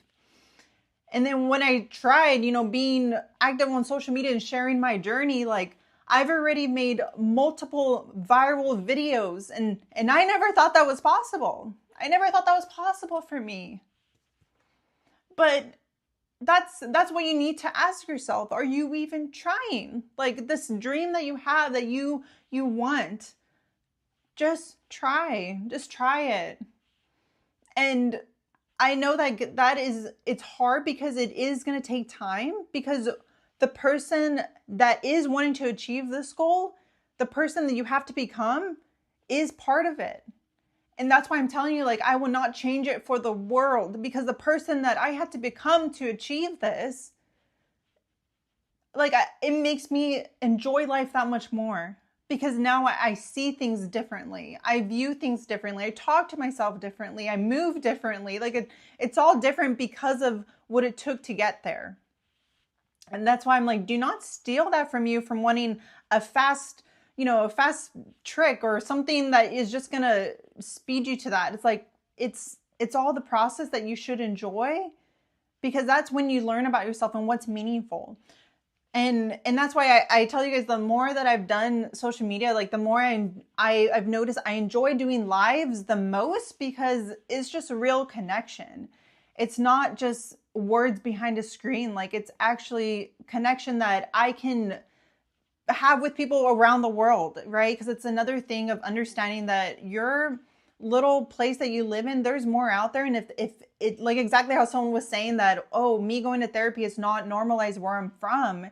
And then when I tried, being active on social media and sharing my journey, like, I've already made multiple viral videos, and I never thought that was possible. I never thought that was possible for me. But that's what you need to ask yourself. Are you even trying? Like, this dream that you have, that you want, just try it. And I know that it's hard, because it is going to take time, because the person that is wanting to achieve this goal, the person that you have to become, is part of it. And that's why I'm telling you, like, I will not change it for the world, because the person that I had to become to achieve this, like, it makes me enjoy life that much more, because now I see things differently. I view things differently. I talk to myself differently. I move differently. Like, it's all different because of what it took to get there. And that's why I'm like, do not steal that from you, from wanting a fast trick or something that is just going to speed you to that. It's like, it's all the process that you should enjoy, because that's when you learn about yourself and what's meaningful. And that's why I tell you guys, the more that I've done social media, like, the more I've noticed I enjoy doing lives the most, because it's just a real connection. It's not just words behind a screen. Like, it's actually connection that I can have with people around the world, right? Because it's another thing of understanding that you're little place that you live in, there's more out there. And if it, like exactly how someone was saying that, oh, me going to therapy is not normalized where I'm from.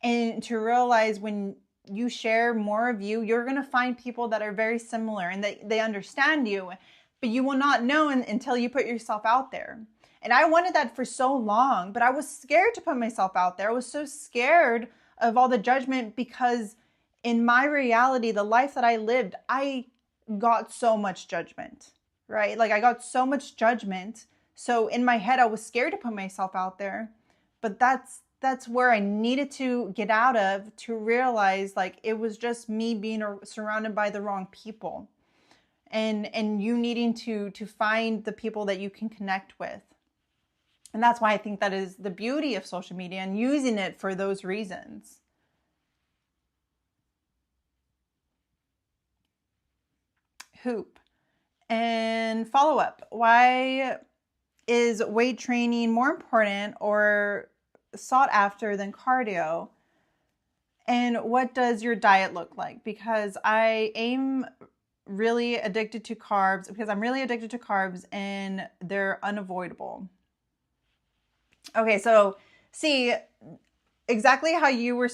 And to realize when you share more of you, you're going to find people that are very similar and they understand you, but you will not know until you put yourself out there. And I wanted that for so long, but I was scared to put myself out there. I was so scared of all the judgment because in my reality, the life that I lived, I got so much judgment, right? Like I got so much judgment. So in my head, I was scared to put myself out there, but that's where I needed to get out of, to realize like it was just me being surrounded by the wrong people, and you needing to find the people that you can connect with. And that's why I think that is the beauty of social media and using it for those reasons. Hoop. And follow up. Why is weight training more important or sought after than cardio? And what does your diet look like? Because I'm really addicted to carbs, and they're unavoidable. Okay, so see exactly how you were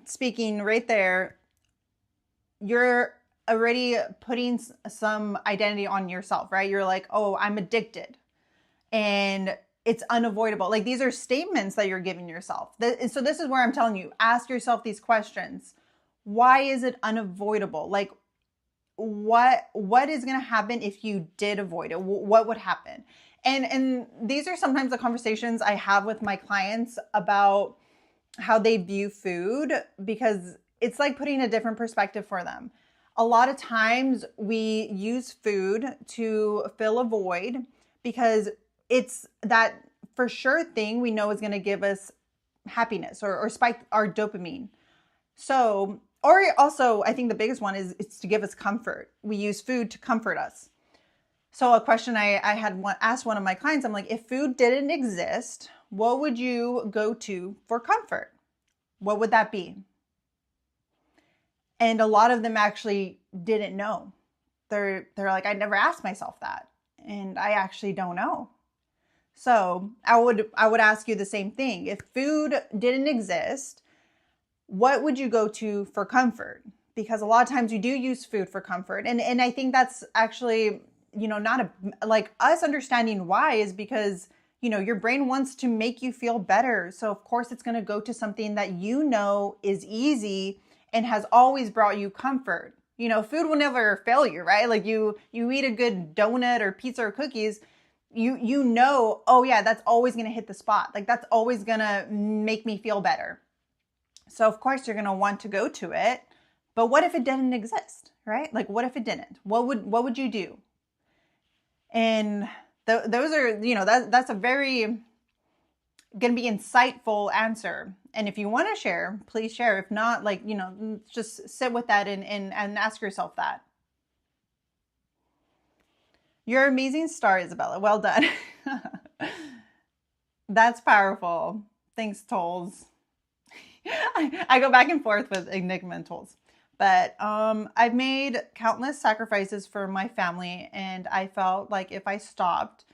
speaking right there. You're already putting some identity on yourself, right? You're like, oh, I'm addicted and it's unavoidable. Like these are statements that you're giving yourself. So this is where I'm telling you, ask yourself these questions. Why is it unavoidable? Like what is going to happen if you did avoid it? What would happen? And these are sometimes the conversations I have with my clients about how they view food, because it's like putting a different perspective for them. A lot of times we use food to fill a void because it's that for sure thing we know is going to give us happiness or spike our dopamine. So, or also I think the biggest one is it's to give us comfort. We use food to comfort us. So a question I had asked one of my clients, I'm like, if food didn't exist, what would you go to for comfort? What would that be? And a lot of them actually didn't know. They're like, I never asked myself that. And I actually don't know. So I would ask you the same thing. If food didn't exist, what would you go to for comfort? Because a lot of times you do use food for comfort. And I think that's actually, not like us understanding why is because, your brain wants to make you feel better. So of course it's going to go to something that is easy and has always brought you comfort. Food will never fail you, right? Like you eat a good donut or pizza or cookies, oh yeah, that's always going to hit the spot. Like that's always going to make me feel better. So of course you're going to want to go to it. But what if it didn't exist, right? Like what if it didn't? What would you do? And those are, that's a very going to be insightful answer. And if you want to share, please share. If not, just sit with that and ask yourself that. You're an amazing star, Isabella. Well done. That's powerful. Thanks, Tolls. I go back and forth with Enigma and Tolls. But I've made countless sacrifices for my family, and I felt like if I stopped,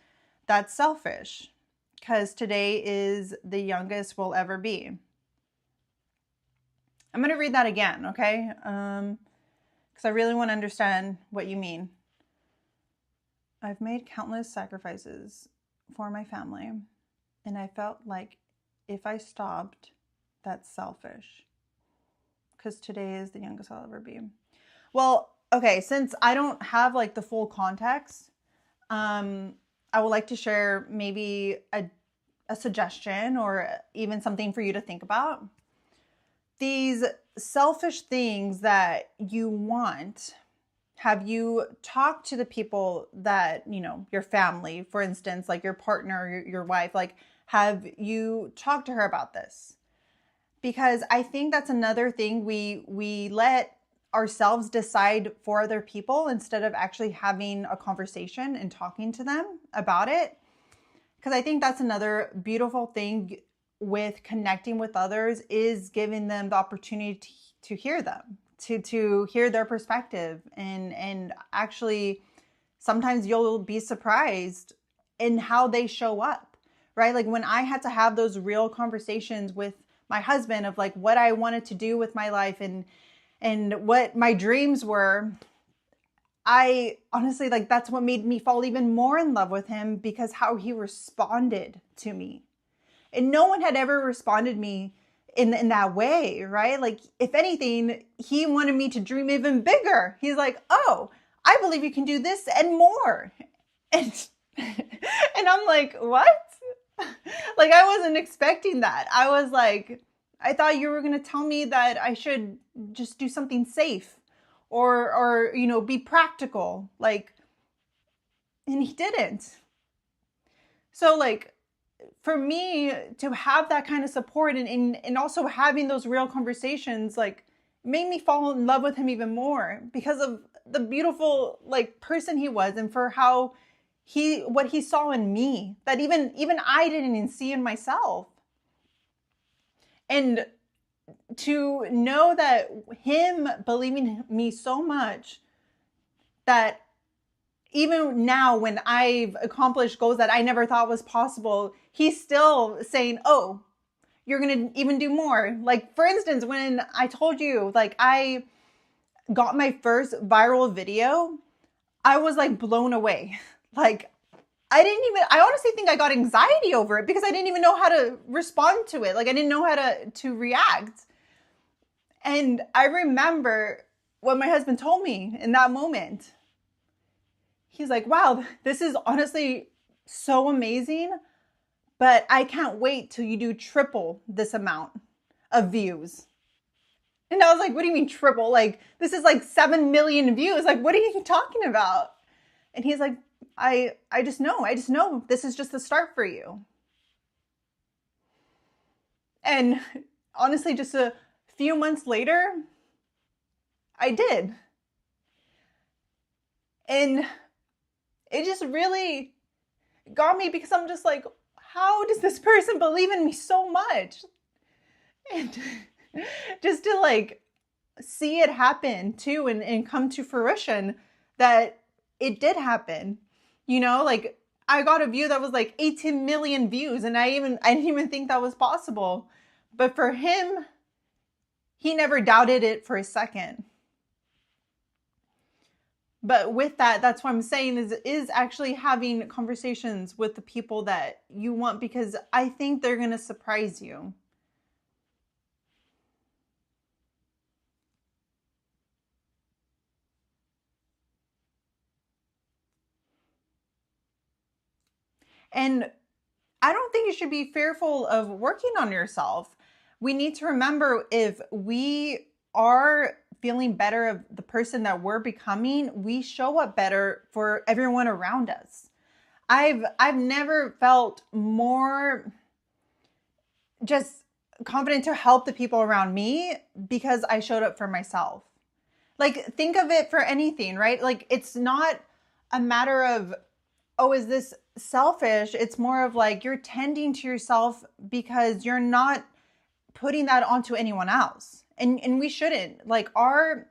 that's selfish, because today is the youngest we'll ever be. I'm going to read that again, okay? Because I really want to understand what you mean. I've made countless sacrifices for my family, and I felt like if I stopped, that's selfish, because today is the youngest I'll ever be. Well, okay, since I don't have like the full context, I would like to share maybe a suggestion or even something for you to think about. These selfish things that you want, have you talked to the people that, your family, for instance, like your partner, your wife, like have you talked to her about this? Because I think that's another thing we let ourselves decide for other people instead of actually having a conversation and talking to them about it. Because I think that's another beautiful thing with connecting with others, is giving them the opportunity to hear them, to hear their perspective and actually sometimes you'll be surprised in how they show up, right? Like when I had to have those real conversations with my husband of like what I wanted to do with my life and what my dreams were, I honestly, like, that's what made me fall even more in love with him, because how he responded to me. And no one had ever responded me in that way, right? Like, if anything, he wanted me to dream even bigger. He's like, oh, I believe you can do this and more. And, and I'm like, what? Like, I wasn't expecting that. I was like, I thought you were going to tell me that I should just do something safe or be practical. Like, and he didn't. So like, for me to have that kind of support and also having those real conversations, like, made me fall in love with him even more because of the beautiful like person he was, and for how what he saw in me that even I didn't even see in myself. And to know that him believing in me so much that even now when I've accomplished goals that I never thought was possible, he's still saying, oh, you're going to even do more. Like, for instance, when I told you, like, I got my first viral video, I was like blown away. Like, I honestly think I got anxiety over it because I didn't even know how to respond to it. Like, I didn't know how to react. And I remember what my husband told me in that moment. He's like, wow, this is honestly so amazing, but I can't wait till you do triple this amount of views. And I was like, what do you mean triple? Like, this is like 7 million views. Like, what are you talking about? And he's like, I just know this is just the start for you. And honestly, just a few months later, I did. And it just really got me, because I'm just like, how does this person believe in me so much? And just to like see it happen too, and come to fruition that it did happen. Like, I got a view that was like 18 million views, and I didn't even think that was possible. But for him, he never doubted it for a second. But with that, that's what I'm saying is actually having conversations with the people that you want, because I think they're going to surprise you. And I don't think you should be fearful of working on yourself. We need to remember, if we are feeling better of the person that we're becoming, we show up better for everyone around us. I've never felt more just confident to help the people around me because I showed up for myself. Like, think of it for anything, right? Like, it's not a matter of, oh, is this selfish? It's more of like, you're tending to yourself because you're not putting that onto anyone else. And we shouldn't. Like, our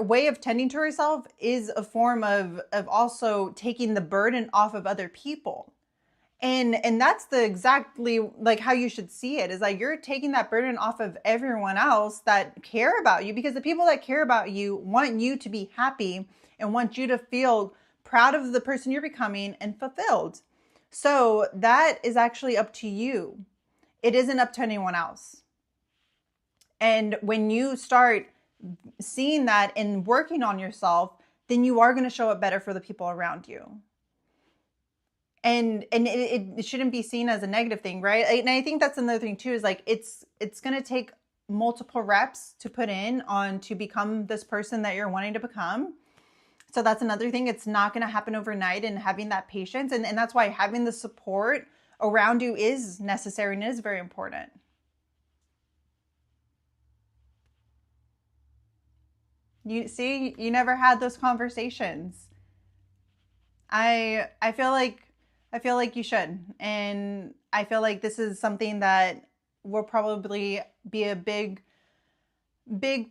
way of tending to ourselves is a form of also taking the burden off of other people. And that's the exactly like how you should see it, is like, you're taking that burden off of everyone else that care about you, because the people that care about you want you to be happy and want you to feel proud of the person you're becoming and fulfilled. So that is actually up to you. It isn't up to anyone else. And when you start seeing that and working on yourself, then you are going to show up better for the people around you. And it shouldn't be seen as a negative thing, right? And I think that's another thing too, is like, it's going to take multiple reps to put in on to become this person that you're wanting to become. So that's another thing. It's not going to happen overnight, and having that patience. And that's why having the support around you is necessary and is very important. You see, you never had those conversations. I feel like you should. And I feel like this is something that will probably be a big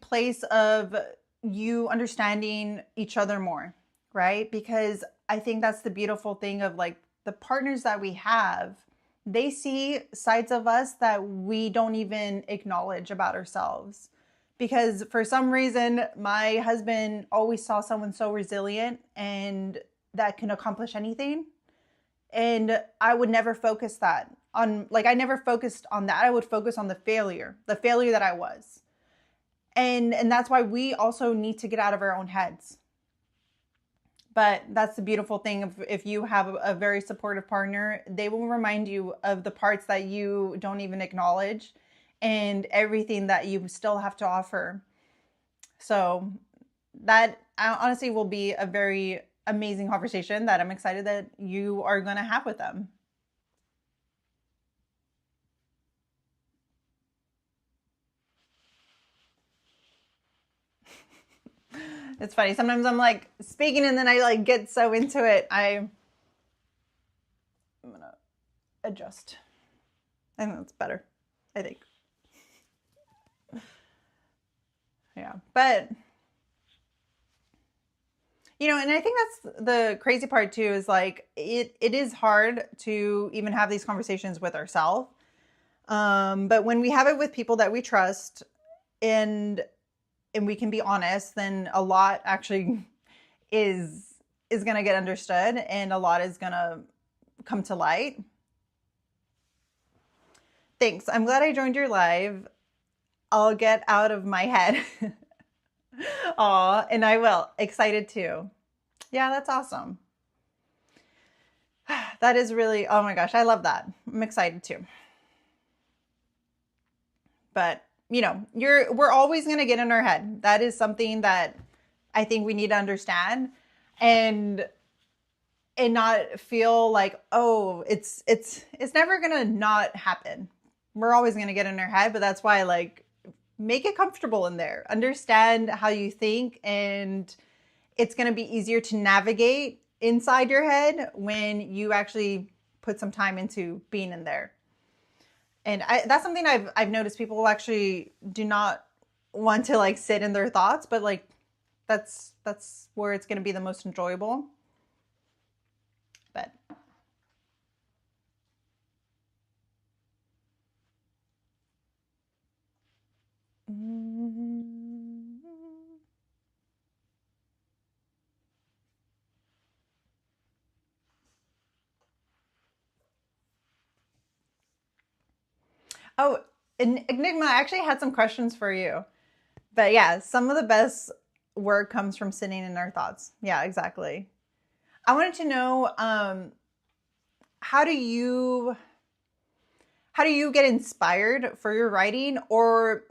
place of you understanding each other more, right? Because I think that's the beautiful thing of like the partners that we have, they see sides of us that we don't even acknowledge about ourselves. Because for some reason, my husband always saw someone so resilient and that can accomplish anything. And I would never focus that on, like, I never focused on that. I would focus on the failure that I was. And that's why we also need to get out of our own heads. But that's the beautiful thing of if you have a very supportive partner, they will remind you of the parts that you don't even acknowledge and everything that you still have to offer. So that honestly will be a very amazing conversation that I'm excited that you are going to have with them. It's funny. Sometimes I'm like speaking and then I like get so into it. I'm going to adjust. I think that's better. I think. Yeah. But, you know, and I think that's the crazy part too, is like it is hard to even have these conversations with ourselves. But when we have it with people that we trust and we can be honest, then a lot actually is going to get understood and a lot is going to come to light. Thanks. I'm glad I joined your live. I'll get out of my head. Aw, and I will. Excited too. Yeah, that's awesome. That is really, oh my gosh, I love that. I'm excited too. But, you know, we're always going to get in our head. That is something that I think we need to understand and not feel like, oh, it's never going to not happen. We're always going to get in our head, but that's why, like, make it comfortable in there. Understand how you think, and it's going to be easier to navigate inside your head when you actually put some time into being in there. And that's something I've noticed. People actually do not want to like sit in their thoughts, but like that's where it's going to be the most enjoyable. But oh, Enigma, I actually had some questions for you. But yeah, some of the best work comes from sitting in our thoughts. Yeah, exactly. I wanted to know, how do you get inspired for your writing, or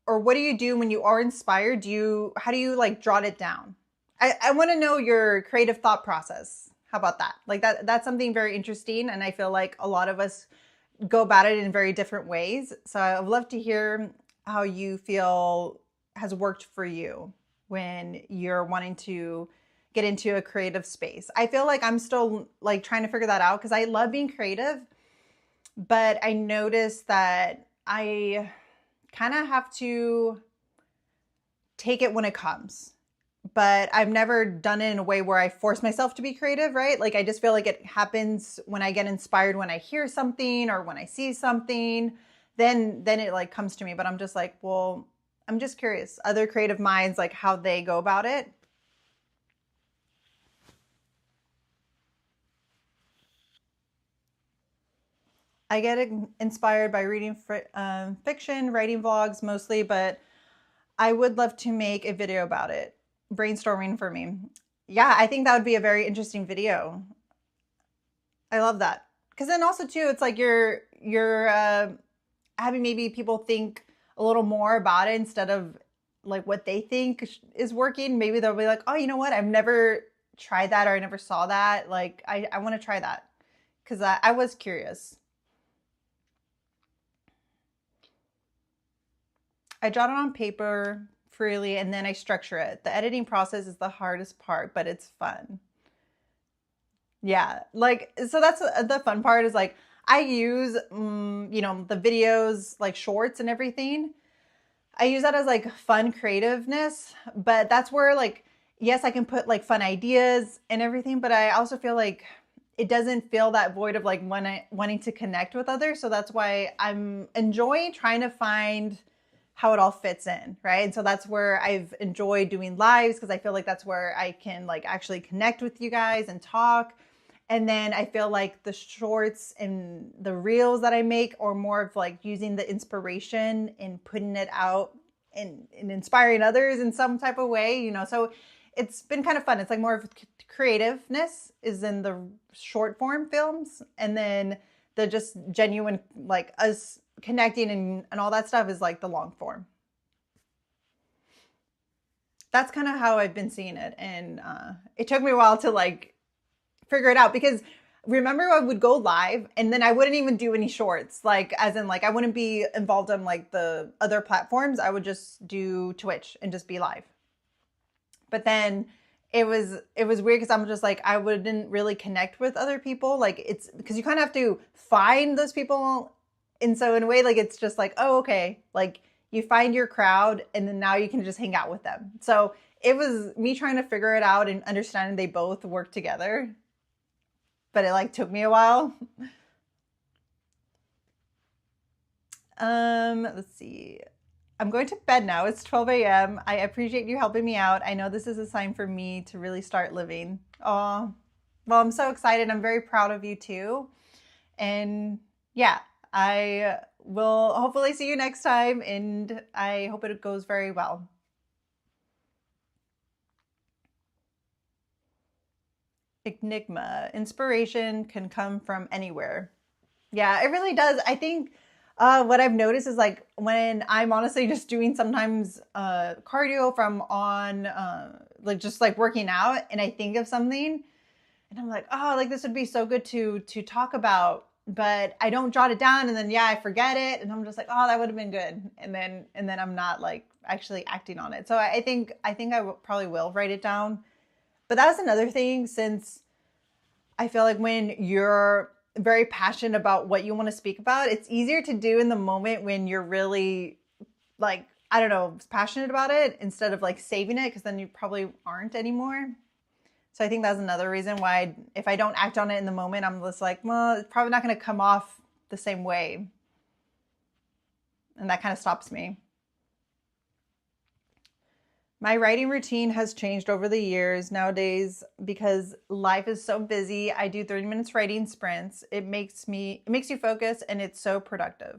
what do you do when you are inspired? How do you like jot it down? I want to know your creative thought process. How about that? Like that's something very interesting, and I feel like a lot of us go about it in very different ways. So I'd love to hear how you feel has worked for you when you're wanting to get into a creative space. I feel like I'm still like trying to figure that out because I love being creative, but I noticed that I kind of have to take it when it comes. But I've never done it in a way where I force myself to be creative, right? Like I just feel like it happens when I get inspired, when I hear something or when I see something, then it like comes to me. But I'm just like, well, I'm just curious. Other creative minds, like how they go about it. I get inspired by reading fiction, writing vlogs mostly, but I would love to make a video about it. Brainstorming for me. Yeah, I think that would be a very interesting video. I love that. Because then also too, it's like you're having maybe people think a little more about it instead of like what they think is working. Maybe they'll be like, oh, you know what? I've never tried that, or I never saw that. Like I want to try that because I was curious. I jot it on paper freely and then I structure it. The editing process is the hardest part, but it's fun. Yeah, like, so that's the fun part is like, I use, you know, the videos, like shorts and everything. I use that as like fun creativeness, but that's where like, yes, I can put like fun ideas and everything, but I also feel like it doesn't fill that void of like wanting to connect with others. So that's why I'm enjoying trying to find how it all fits in, right? And so that's where I've enjoyed doing lives, because I feel like that's where I can like actually connect with you guys and talk. And then I feel like the shorts and the reels that I make are more of like using the inspiration and putting it out and inspiring others in some type of way, you know. So it's been kind of fun. It's like more of creativeness is in the short form films, and then the just genuine like us connecting and all that stuff is like the long form. That's kind of how I've been seeing it, and it took me a while to like figure it out, because remember I would go live and then I wouldn't even do any shorts, like as in like I wouldn't be involved on like the other platforms. I would just do Twitch and just be live. But then it was weird, because I'm just like, I wouldn't really connect with other people. Like, it's because you kind of have to find those people. And so in a way, like, it's just like, oh, okay, like you find your crowd and then now you can just hang out with them. So it was me trying to figure it out and understanding they both work together, but it like took me a while. Let's see. I'm going to bed now. It's 12 a.m. I appreciate you helping me out. I know this is a sign for me to really start living. Oh, well, I'm so excited. I'm very proud of you too. And yeah, I will hopefully see you next time, and I hope it goes very well. Enigma. Inspiration can come from anywhere. Yeah, it really does. I think what I've noticed is like when I'm honestly just doing sometimes cardio from on like just like working out, and I think of something and I'm like, oh, like this would be so good to talk about, but I don't jot it down, and then yeah, I forget it, and I'm just like, oh, that would have been good, and then I'm not like actually acting on it. So I think probably will write it down. But that's another thing, since I feel like when you're very passionate about what you want to speak about, it's easier to do in the moment when you're really like, I don't know, passionate about it, instead of like saving it, because then you probably aren't anymore. So I think that's another reason why if I don't act on it in the moment, I'm just like, well, it's probably not going to come off the same way. And that kind of stops me. My writing routine has changed over the years. Nowadays, because life is so busy, I do 30 minutes writing sprints. It makes you focus, and it's so productive.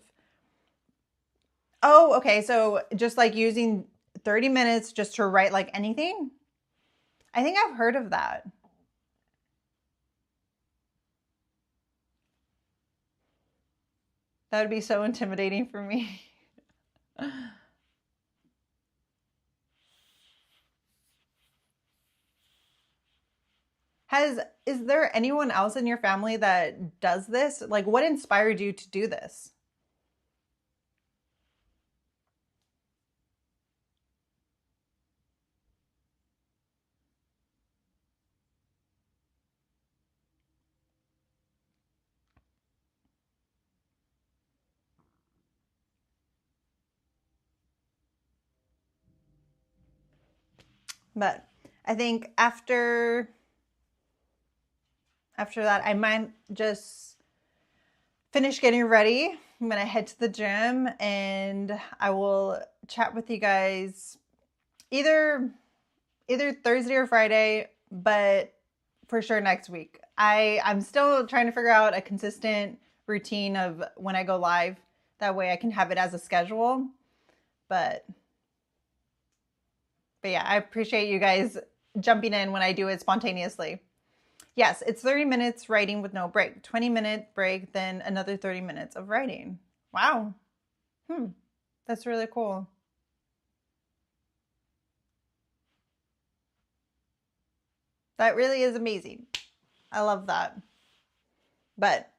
Oh, okay. So just like using 30 minutes just to write like anything? I think I've heard of that. That would be so intimidating for me. Has Is there anyone else in your family that does this? Like, what inspired you to do this? But I think after that, I might just finish getting ready. I'm gonna head to the gym, and I will chat with you guys either either Thursday or Friday, but for sure next week. I'm still trying to figure out a consistent routine of when I go live. That way I can have it as a schedule. But but yeah, I appreciate you guys jumping in when I do it spontaneously. Yes, it's 30 minutes writing with no break. 20-minute break, then another 30 minutes of writing. Wow. Hmm. That's really cool. That really is amazing. I love that. But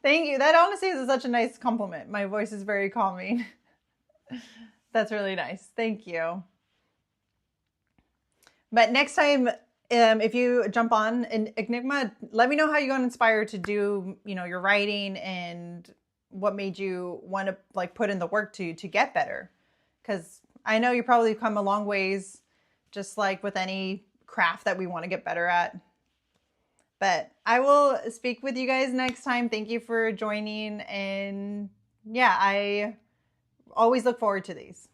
thank you. That honestly is such a nice compliment. My voice is very calming. That's really nice. Thank you. But next time, if you jump on an Enigma, let me know how you got inspired to do, your writing, and what made you want to like put in the work to get better. Because I know you probably come a long ways, just like with any craft that we want to get better at. But I will speak with you guys next time. Thank you for joining. And yeah, I always look forward to these.